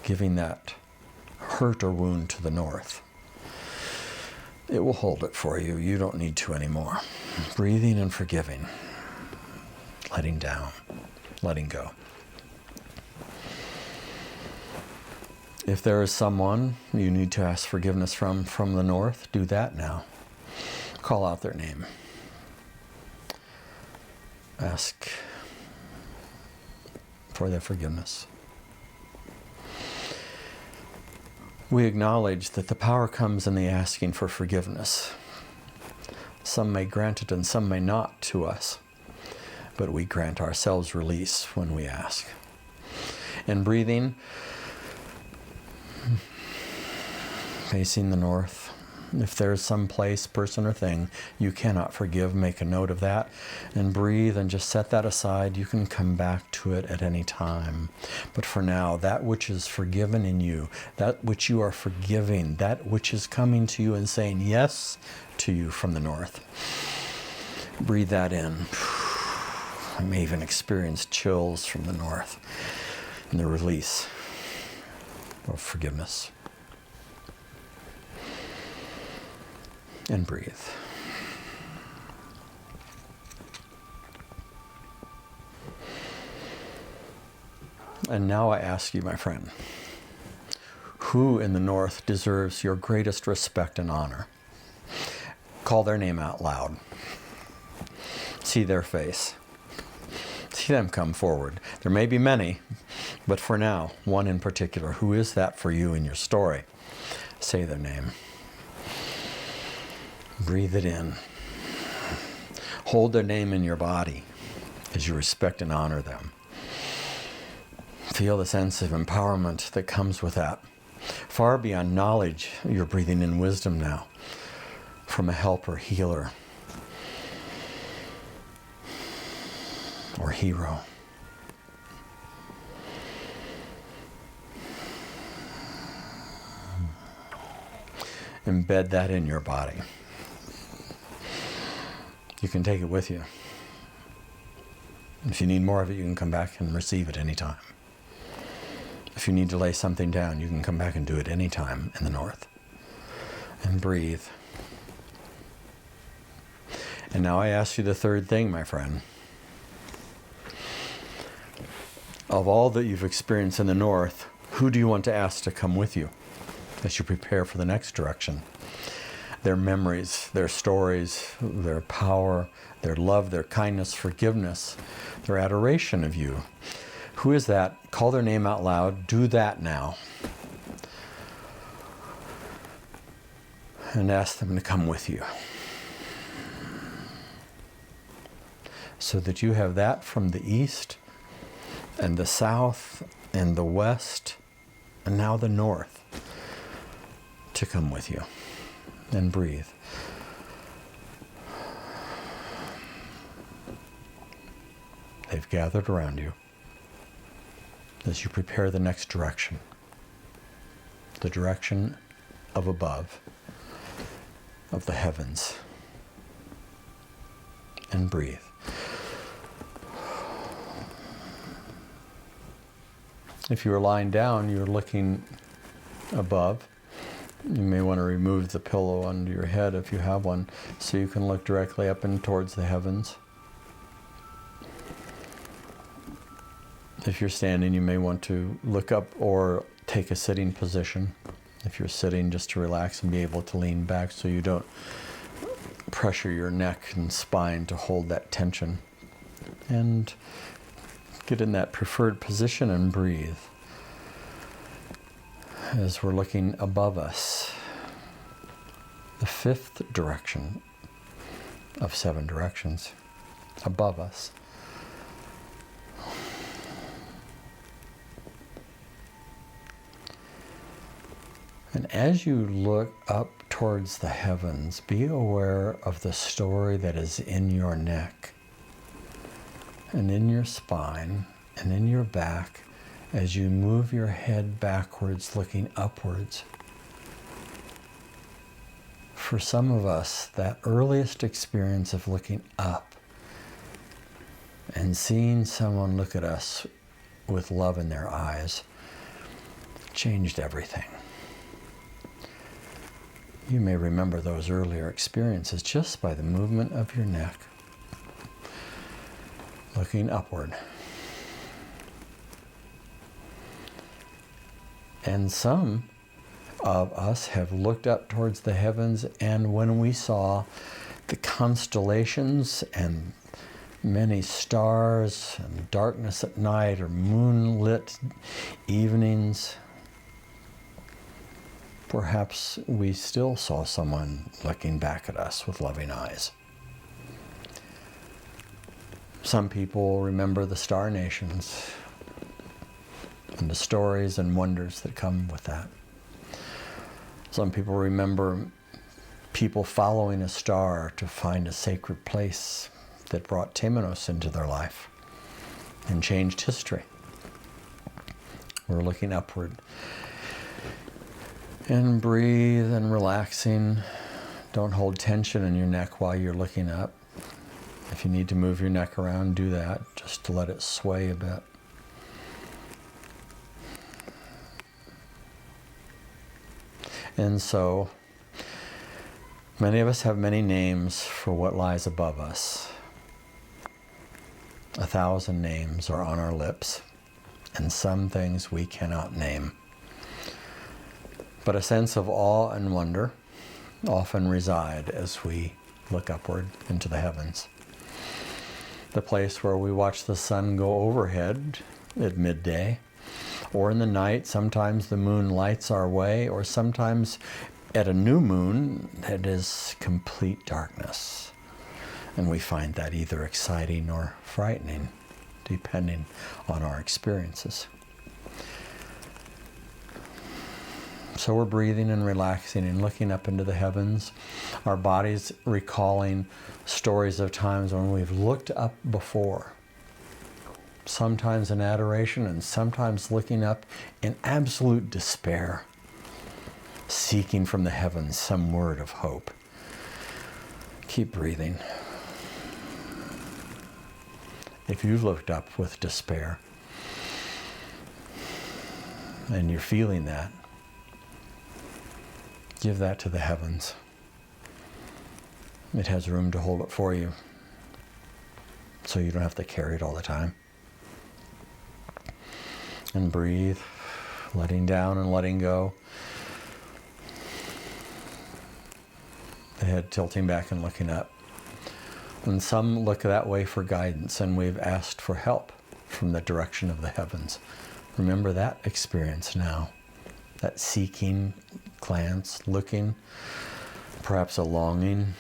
Giving that hurt or wound to the north. It will hold it for you. You don't need to anymore. Breathing and forgiving. Letting down. Letting go. If there is someone you need to ask forgiveness from the north, do that now. Call out their name. Ask for their forgiveness. We acknowledge that the power comes in the asking for forgiveness. Some may grant it and some may not to us, but we grant ourselves release when we ask. And breathing, facing the north. If there's some place, person, or thing you cannot forgive, make a note of that and breathe and just set that aside. You can come back to it at any time. But for now, that which is forgiven in you, that which you are forgiving, that which is coming to you and saying yes to you from the north, breathe that in. I may even experience chills from the north and the release of forgiveness. And breathe. And now I ask you, my friend, who in the north deserves your greatest respect and honor? Call their name out loud. See their face. See them come forward. There may be many, but for now, one in particular. Who is that for you in your story? Say their name. Breathe it in. Hold their name in your body as you respect and honor them. Feel the sense of empowerment that comes with that. Far beyond knowledge, you're breathing in wisdom now from a helper, healer, or hero. Embed that in your body. You can take it with you. If you need more of it, you can come back and receive it anytime. If you need to lay something down, you can come back and do it anytime in the north. And breathe. And now I ask you the third thing, my friend. Of all that you've experienced in the north, who do you want to ask to come with you as you prepare for the next direction? Their memories, their stories, their power, their love, their kindness, forgiveness, their adoration of you. Who is that? Call their name out loud. Do that now. And ask them to come with you. So that you have that from the east and the south and the west and now the north to come with you. And breathe. They've gathered around you as you prepare the next direction. The direction of above, of the heavens. And breathe. If you are lying down, you're looking above. You may want to remove the pillow under your head if you have one, so you can look directly up and towards the heavens. If you're standing, you may want to look up or take a sitting position. If you're sitting, just to relax and be able to lean back so you don't pressure your neck and spine to hold that tension. And get in that preferred position and breathe. As we're looking above us, the fifth direction of 7 directions above us. And as you look up towards the heavens, be aware of the story that is in your neck and in your spine and in your back as you move your head backwards, looking upwards. For some of us, that earliest experience of looking up and seeing someone look at us with love in their eyes changed everything. You may remember those earlier experiences just by the movement of your neck, looking upward. And some of us have looked up towards the heavens, and when we saw the constellations and many stars and darkness at night or moonlit evenings, perhaps we still saw someone looking back at us with loving eyes. Some people remember the star nations and the stories and wonders that come with that. Some people remember people following a star to find a sacred place that brought Temenos into their life and changed history. We're looking upward. And breathe and relaxing. Don't hold tension in your neck while you're looking up. If you need to move your neck around, do that, just to let it sway a bit. And so, many of us have many names for what lies above us. 1,000 names are on our lips, and some things we cannot name. But a sense of awe and wonder often reside as we look upward into the heavens. The place where we watch the sun go overhead at midday, or in the night. Sometimes the moon lights our way, or sometimes at a new moon it is complete darkness. And we find that either exciting or frightening, depending on our experiences. So we're breathing and relaxing and looking up into the heavens, our bodies recalling stories of times when we've looked up before, sometimes in adoration and sometimes looking up in absolute despair, seeking from the heavens some word of hope. Keep breathing. If you've looked up with despair, and you're feeling that, give that to the heavens. It has room to hold it for you, so you don't have to carry it all the time. And breathe, letting down and letting go. The head tilting back and looking up. And some look that way for guidance, and we've asked for help from the direction of the heavens. Remember that experience now. That seeking glance, looking, perhaps a longing.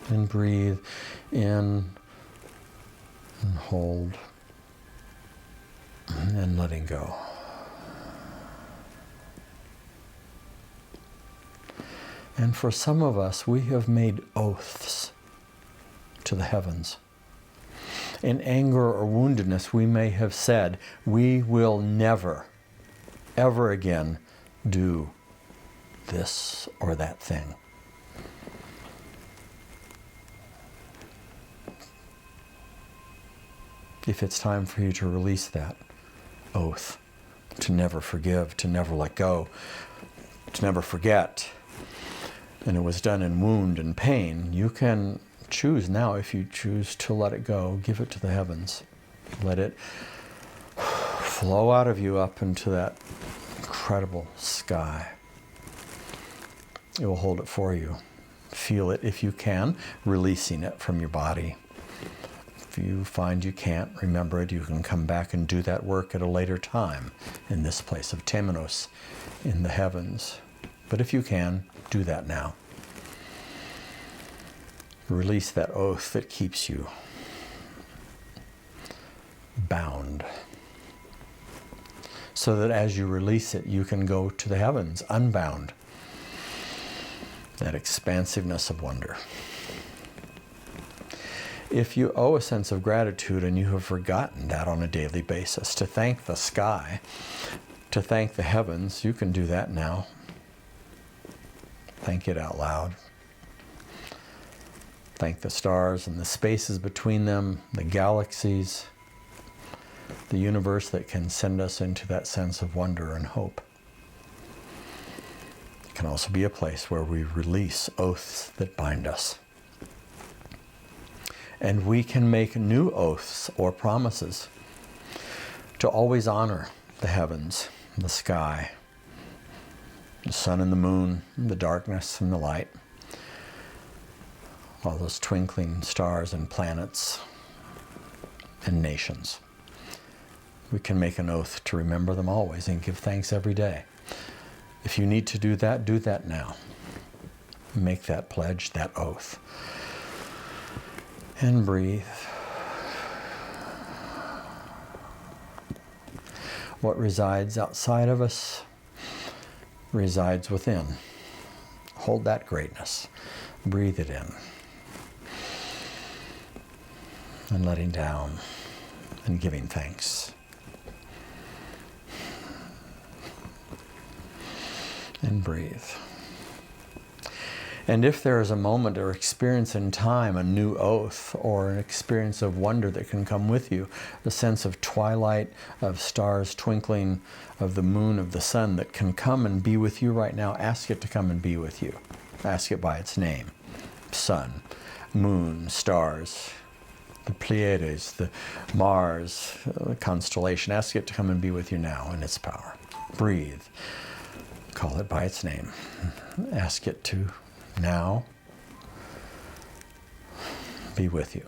And breathe in and hold and letting go. And for some of us, we have made oaths to the heavens. In anger or woundedness, we may have said, we will never, ever again do this or that thing. If it's time for you to release that oath, to never forgive, to never let go, to never forget, and it was done in wound and pain, you can choose now, if you choose to let it go, give it to the heavens. Let it flow out of you up into that incredible sky. It will hold it for you. Feel it if you can, releasing it from your body. If you find you can't remember it, you can come back and do that work at a later time in this place of Temenos in the heavens. But if you can, do that now. Release that oath that keeps you bound, so that as you release it, you can go to the heavens unbound. That expansiveness of wonder. If you owe a sense of gratitude and you have forgotten that on a daily basis, to thank the sky, to thank the heavens, you can do that now. Thank it out loud. Thank the stars and the spaces between them, the galaxies, the universe that can send us into that sense of wonder and hope. It can also be a place where we release oaths that bind us. And we can make new oaths or promises to always honor the heavens, the sky, the sun and the moon, the darkness and the light, all those twinkling stars and planets and nations. We can make an oath to remember them always and give thanks every day. If you need to do that now. Make that pledge, that oath. And breathe. What resides outside of us resides within. Hold that greatness. Breathe it in. And letting down and giving thanks. And breathe. And if there is a moment or experience in time, a new oath or an experience of wonder that can come with you, the sense of twilight, of stars twinkling, of the moon, of the sun that can come and be with you right now, ask it to come and be with you. Ask it by its name. Sun, moon, stars, the Pleiades, the Mars, the constellation. Ask it to come and be with you now in its power. Breathe. Call it by its name. Ask it to now be with you.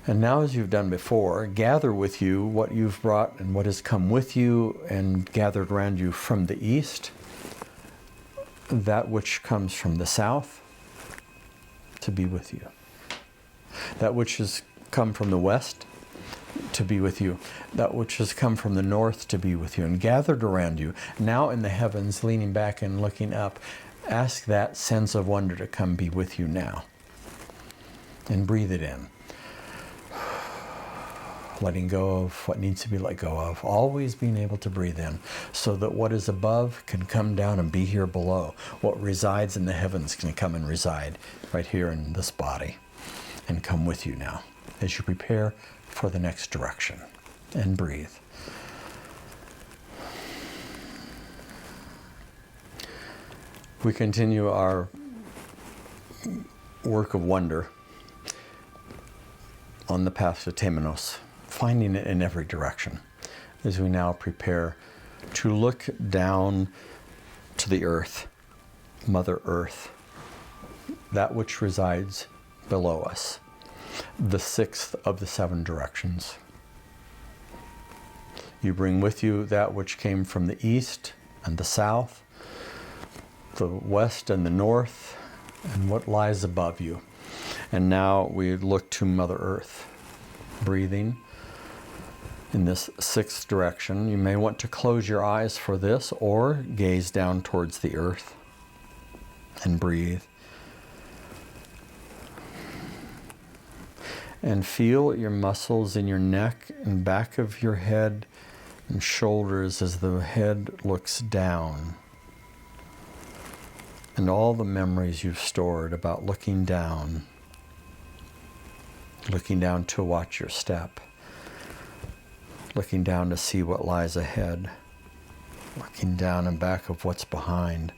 And now, as you've done before, gather with you what you've brought and what has come with you and gathered around you from the east, that which comes from the south to be with you, that which has come from the west to be with you, that which has come from the north to be with you, and gathered around you, now in the heavens, leaning back and looking up. Ask that sense of wonder to come be with you now. And breathe it in. Letting go of what needs to be let go of. Always being able to breathe in so that what is above can come down and be here below. What resides in the heavens can come and reside right here in this body. and come with you now as you prepare for the next direction. And breathe. We continue our work of wonder on the path to Temenos, finding it in every direction, as we now prepare to look down to the earth, Mother Earth, that which resides below us, the sixth of the seven directions. You bring with you that which came from the east and the south, the west and the north, and what lies above you. And now we look to Mother Earth, breathing in this sixth direction. You may want to close your eyes for this or gaze down towards the earth and breathe. And feel your muscles in your neck and back of your head and shoulders as the head looks down. And all the memories you've stored about looking down to watch your step, looking down to see what lies ahead, looking down and back of what's behind.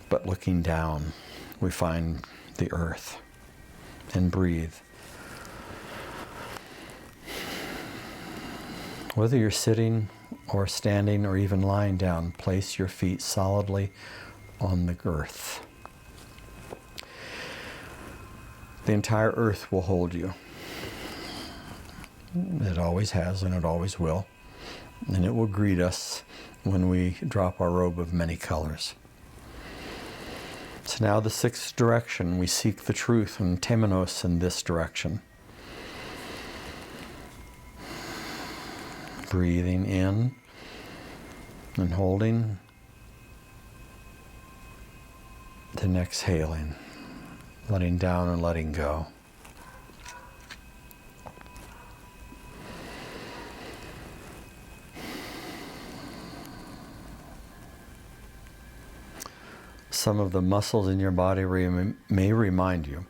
But looking down, we find the earth and breathe. Whether you're sitting or standing or even lying down, place your feet solidly on the earth. The entire earth will hold you. It always has and it always will. And it will greet us when we drop our robe of many colors. So now the sixth direction, we seek the truth and Temenos in this direction. Breathing in and holding, then exhaling, letting down and letting go. Some of the muscles in your body may remind you.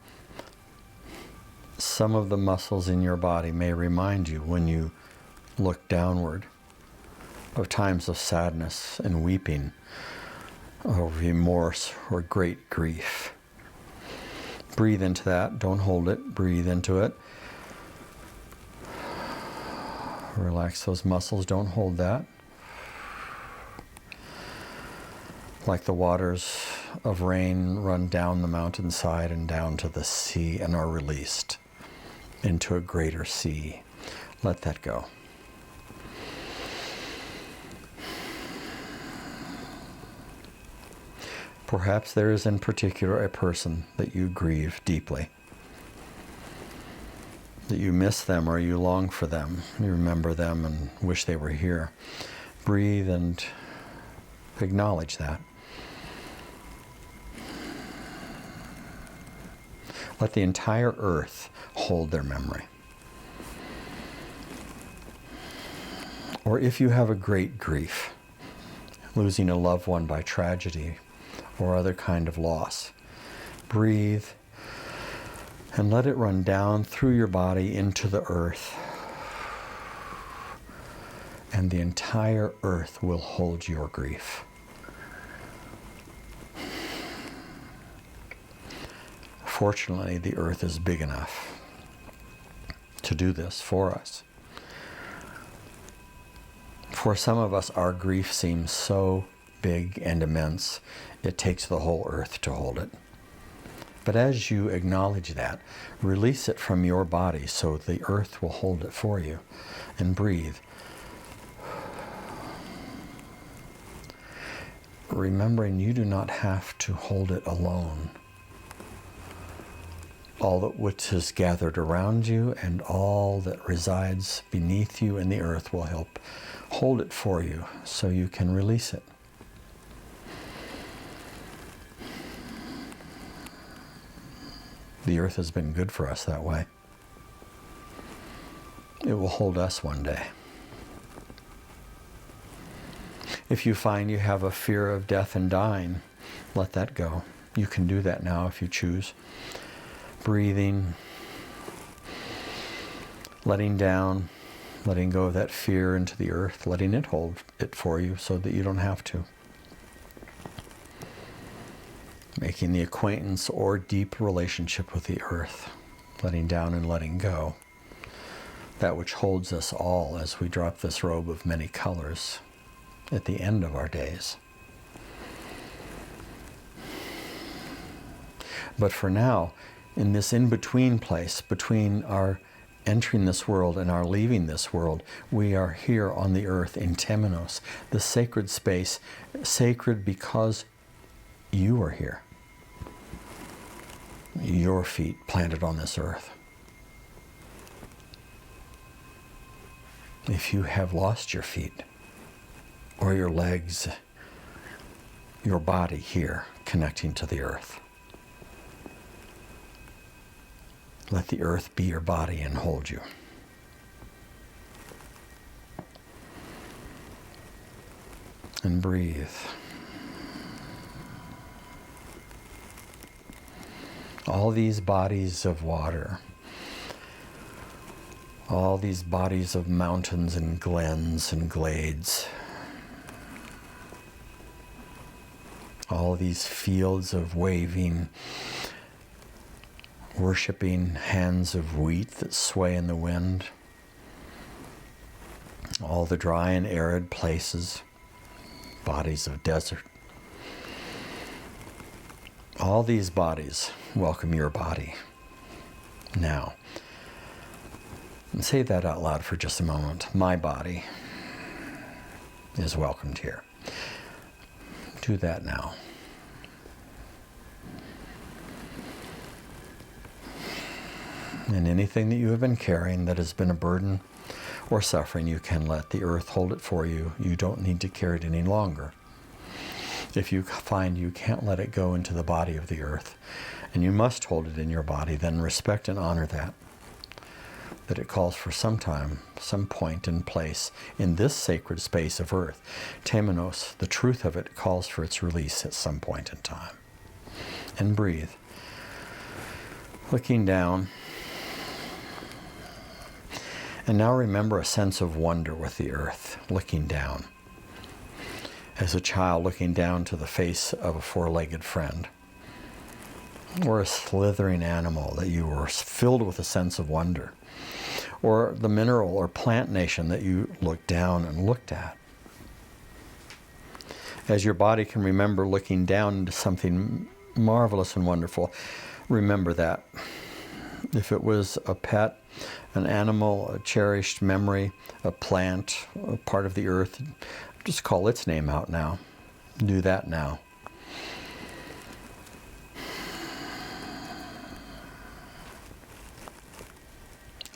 Some of the muscles in your body may remind you when you look downward of times of sadness and weeping, or remorse or great grief. Breathe into that. Don't hold it. Breathe into it. Relax those muscles. Don't hold that. Like the waters of rain run down the mountainside and down to the sea and are released into a greater sea. Let that go. Perhaps there is in particular a person that you grieve deeply, that you miss them or you long for them, you remember them and wish they were here. Breathe and acknowledge that. Let the entire earth hold their memory. Or if you have a great grief, losing a loved one by tragedy or other kind of loss, breathe and let it run down through your body into the earth. And the entire earth will hold your grief. Fortunately, the earth is big enough to do this for us. For some of us, our grief seems so big and immense, it takes the whole earth to hold it. But as you acknowledge that, release it from your body so the earth will hold it for you. And breathe. Remembering you do not have to hold it alone. All that which is gathered around you and all that resides beneath you in the earth will help hold it for you so you can release it. The earth has been good for us that way. It will hold us one day. If you find you have a fear of death and dying, let that go. You can do that now if you choose. Breathing letting down, letting go of that fear into the earth, letting it hold it for you so that you don't have to. Making the acquaintance or deep relationship with the earth, letting down and letting go. That which holds us all as we drop this robe of many colors at the end of our days. But for now, in this in-between place, between our entering this world and our leaving this world, we are here on the earth in Temenos, the sacred space, sacred because you are here. Your feet planted on this earth. If you have lost your feet, or your legs, your body here connecting to the earth, let the earth be your body and hold you. And breathe. All these bodies of water, all these bodies of mountains and glens and glades, all these fields of waving, worshipping hands of wheat that sway in the wind, all the dry and arid places, bodies of desert. All these bodies welcome your body now. And say that out loud for just a moment. My body is welcomed here. Do that now. And anything that you have been carrying that has been a burden or suffering, you can let the earth hold it for you. You don't need to carry it any longer. If you find you can't let it go into the body of the earth, and you must hold it in your body, then respect and honor that it calls for some time, some point and place in this sacred space of earth. Temenos, the truth of it, calls for its release at some point in time. And breathe. Looking down. And now remember a sense of wonder with the earth, looking down. As a child looking down to the face of a four-legged friend, or a slithering animal that you were filled with a sense of wonder, or the mineral or plant nation that you looked down and looked at. As your body can remember looking down into something marvelous and wonderful, remember that. If it was a pet, an animal, a cherished memory, a plant, a part of the earth, just call its name out now. Do that now.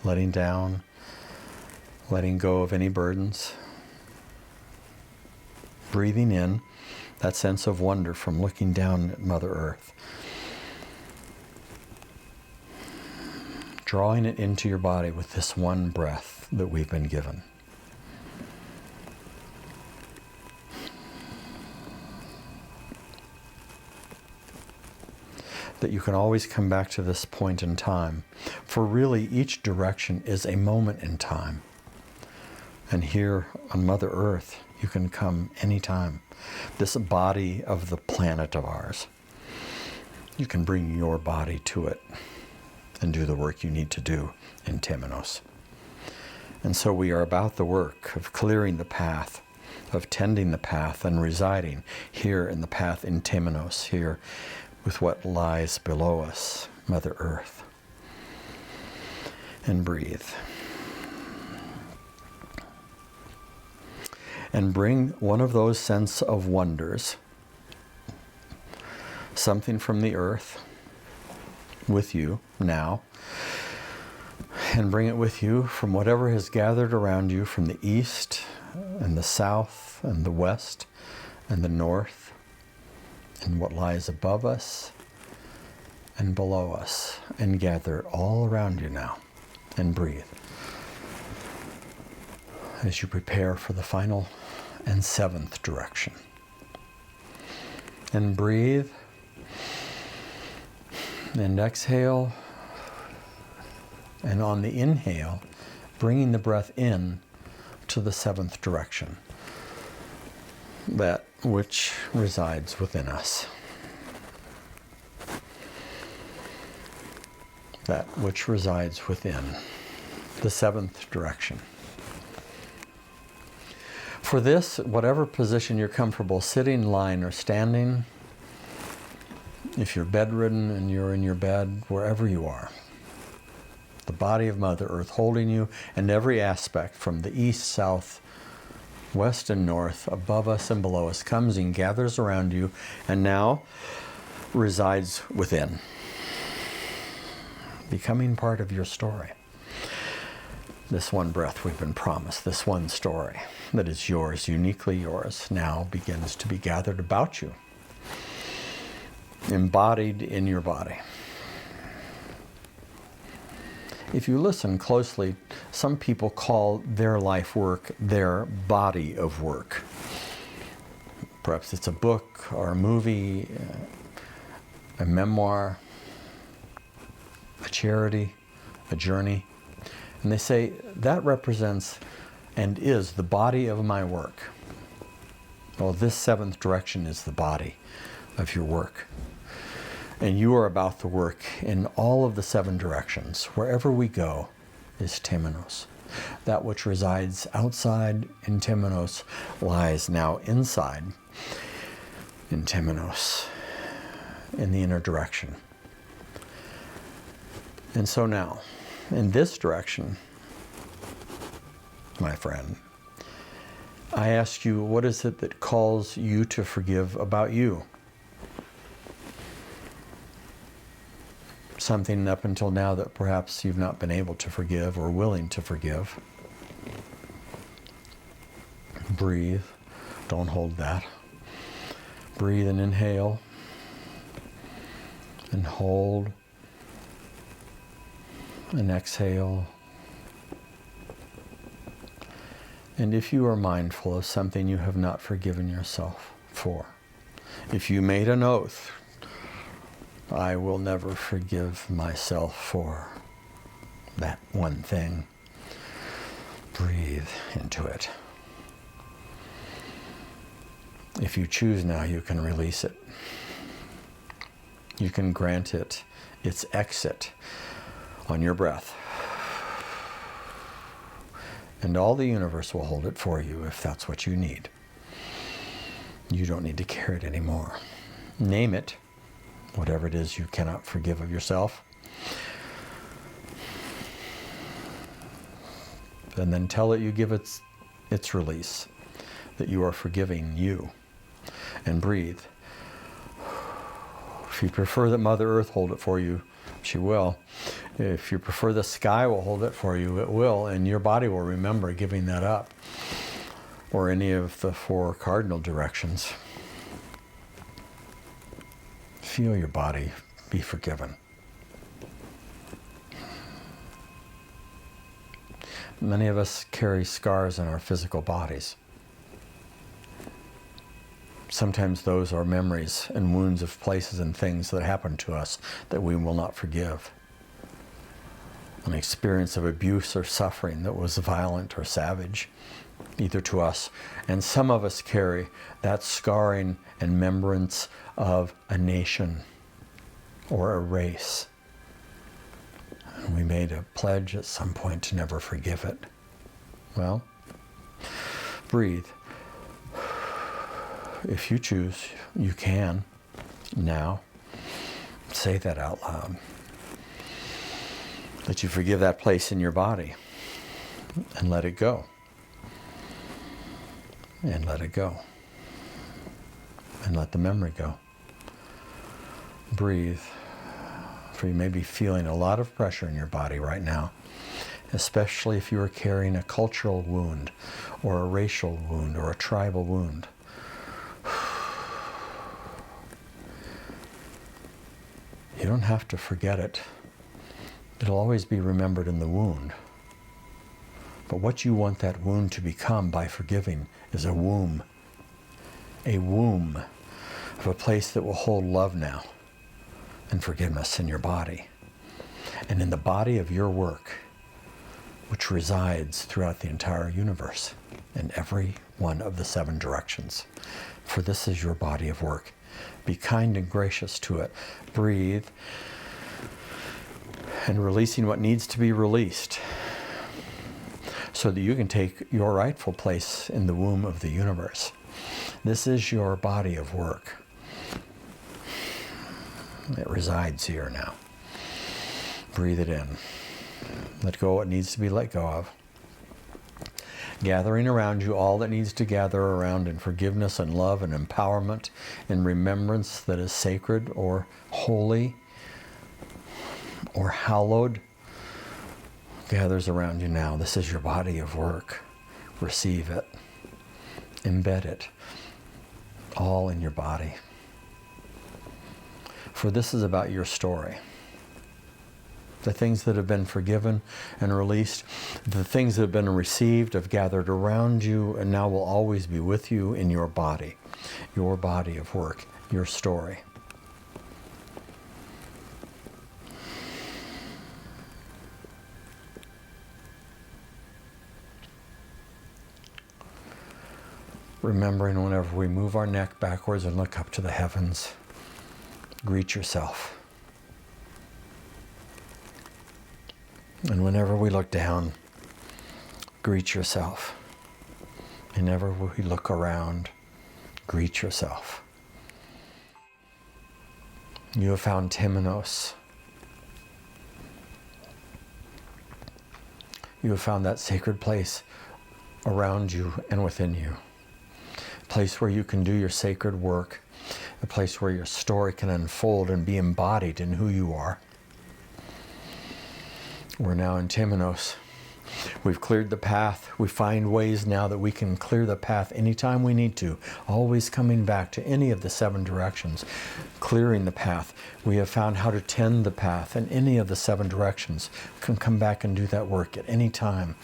Letting down, letting go of any burdens. Breathing in that sense of wonder from looking down at Mother Earth. Drawing it into your body with this one breath that we've been given. That you can always come back to this point in time. For really, each direction is a moment in time. And here on Mother Earth, you can come anytime. This body of the planet of ours, you can bring your body to it and do the work you need to do in Temenos. And so we are about the work of clearing the path, of tending the path and residing here in the path in Temenos, here with what lies below us, Mother Earth. And breathe. And bring one of those sense of wonders, something from the earth, with you now, and bring it with you from whatever has gathered around you from the east and the south and the west and the north, and what lies above us and below us, and gather it all around you now, and breathe. As you prepare for the final and seventh direction. And breathe, and exhale, and on the inhale, bringing the breath in to the seventh direction, that which resides within us. That which resides within the seventh direction. For this, whatever position you're comfortable, sitting, lying, or standing, if you're bedridden and you're in your bed, wherever you are, the body of Mother Earth holding you and every aspect from the east, south, west, and north, above us and below us, comes and gathers around you and now resides within, becoming part of your story. This one breath we've been promised, this one story that is yours, uniquely yours, now begins to be gathered about you, embodied in your body. If you listen closely, some people call their life work their body of work. Perhaps it's a book or a movie, a memoir, a charity, a journey. And they say, that represents and is the body of my work. Well, this seventh direction is the body of your work. And you are about the work in all of the seven directions. Wherever we go is Temenos. That which resides outside in Temenos lies now inside in Temenos, in the inner direction. And so now, in this direction, my friend, I ask you, what is it that calls you to forgive about you? Something up until now that perhaps you've not been able to forgive or willing to forgive. Breathe. Don't hold that. Breathe and inhale. And hold. And exhale. And if you are mindful of something you have not forgiven yourself for, if you made an oath, I will never forgive myself for that one thing, breathe into it. If you choose now, you can release it. You can grant it its exit on your breath. And all the universe will hold it for you if that's what you need. You don't need to carry it anymore. Name it, whatever it is you cannot forgive of yourself. And then tell it you give its release, that you are forgiving you. And breathe. If you prefer that Mother Earth hold it for you, she will. If you prefer the sky will hold it for you, it will, and your body will remember giving that up, or any of the four cardinal directions. Feel your body be forgiven. Many of us carry scars in our physical bodies. Sometimes those are memories and wounds of places and things that happened to us that we will not forgive. An experience of abuse or suffering that was violent or savage, either to us. And some of us carry that scarring and remembrance of a nation or a race. And we made a pledge at some point to never forgive it. Well, breathe. If you choose, you can now say that out loud. That you forgive that place in your body and let it go. And let it go. And let the memory go. Breathe. For you may be feeling a lot of pressure in your body right now, especially if you are carrying a cultural wound or a racial wound or a tribal wound. You don't have to forget it. It'll always be remembered in the wound. But what you want that wound to become by forgiving is a womb. A womb of a place that will hold love now and forgiveness in your body. And in the body of your work, which resides throughout the entire universe in every one of the 7 directions. For this is your body of work. Be kind and gracious to it. Breathe. And releasing what needs to be released so that you can take your rightful place in the womb of the universe. This is your body of work. It resides here now. Breathe it in. Let go what needs to be let go of. Gathering around you all that needs to gather around in forgiveness and love and empowerment and remembrance that is sacred or holy or hallowed gathers around you now. This is your body of work. Receive it. Embed it. All in your body. For this is about your story. The things that have been forgiven and released, the things that have been received have gathered around you and now will always be with you in your body of work, your story. Remembering whenever we move our neck backwards and look up to the heavens, greet yourself. And whenever we look down, greet yourself. And whenever we look around, greet yourself. You have found Temenos. You have found that sacred place around you and within you. A place where you can do your sacred work. A place where your story can unfold and be embodied in who you are. We're now in Temenos. We've cleared the path. We find ways now that we can clear the path anytime we need to, always coming back to any of the 7 directions, clearing the path. We have found how to tend the path in any of the 7 directions. We can come back and do that work at any time.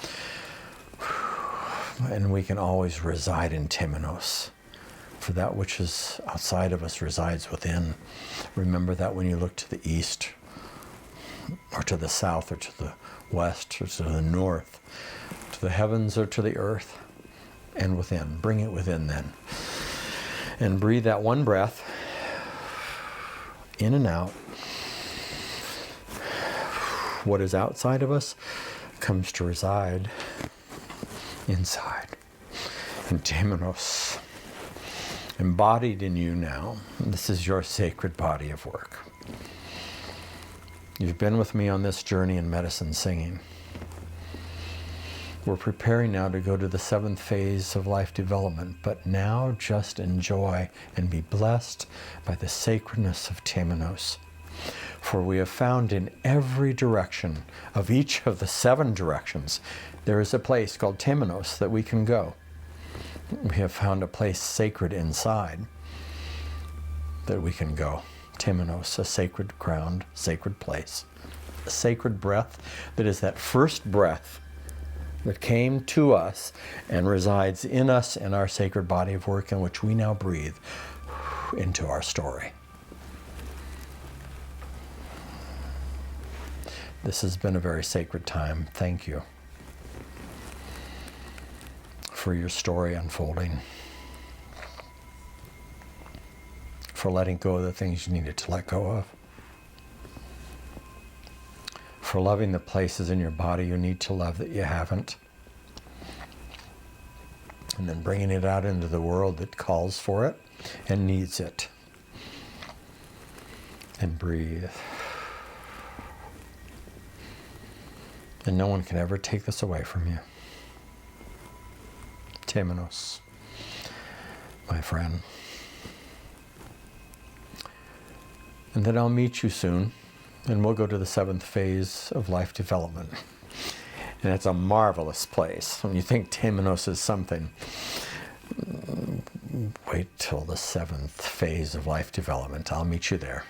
And we can always reside in Temenos. For that which is outside of us resides within. Remember that when you look to the east, or to the south, or to the west, or to the north, to the heavens or to the earth, and within. Bring it within then. And breathe that one breath, in and out. What is outside of us comes to reside inside. In Temenos. Embodied in you now. This is your sacred body of work. You've been with me on this journey in medicine singing. We're preparing now to go to the 7th phase of life development, but now just enjoy and be blessed by the sacredness of Temenos. For we have found in every direction of each of the 7 directions, there is a place called Temenos that we can go. We have found a place sacred inside that we can go. Temenos, a sacred ground, sacred place, a sacred breath that is that first breath that came to us and resides in us in our sacred body of work in which we now breathe into our story. This has been a very sacred time. Thank you for your story unfolding. For letting go of the things you needed to let go of. For loving the places in your body you need to love that you haven't. And then bringing it out into the world that calls for it and needs it. And breathe. And no one can ever take this away from you. Temenos, my friend. And then I'll meet you soon, and we'll go to the 7th phase of life development. And it's a marvelous place. When you think Temenos is something, wait till the 7th phase of life development. I'll meet you there.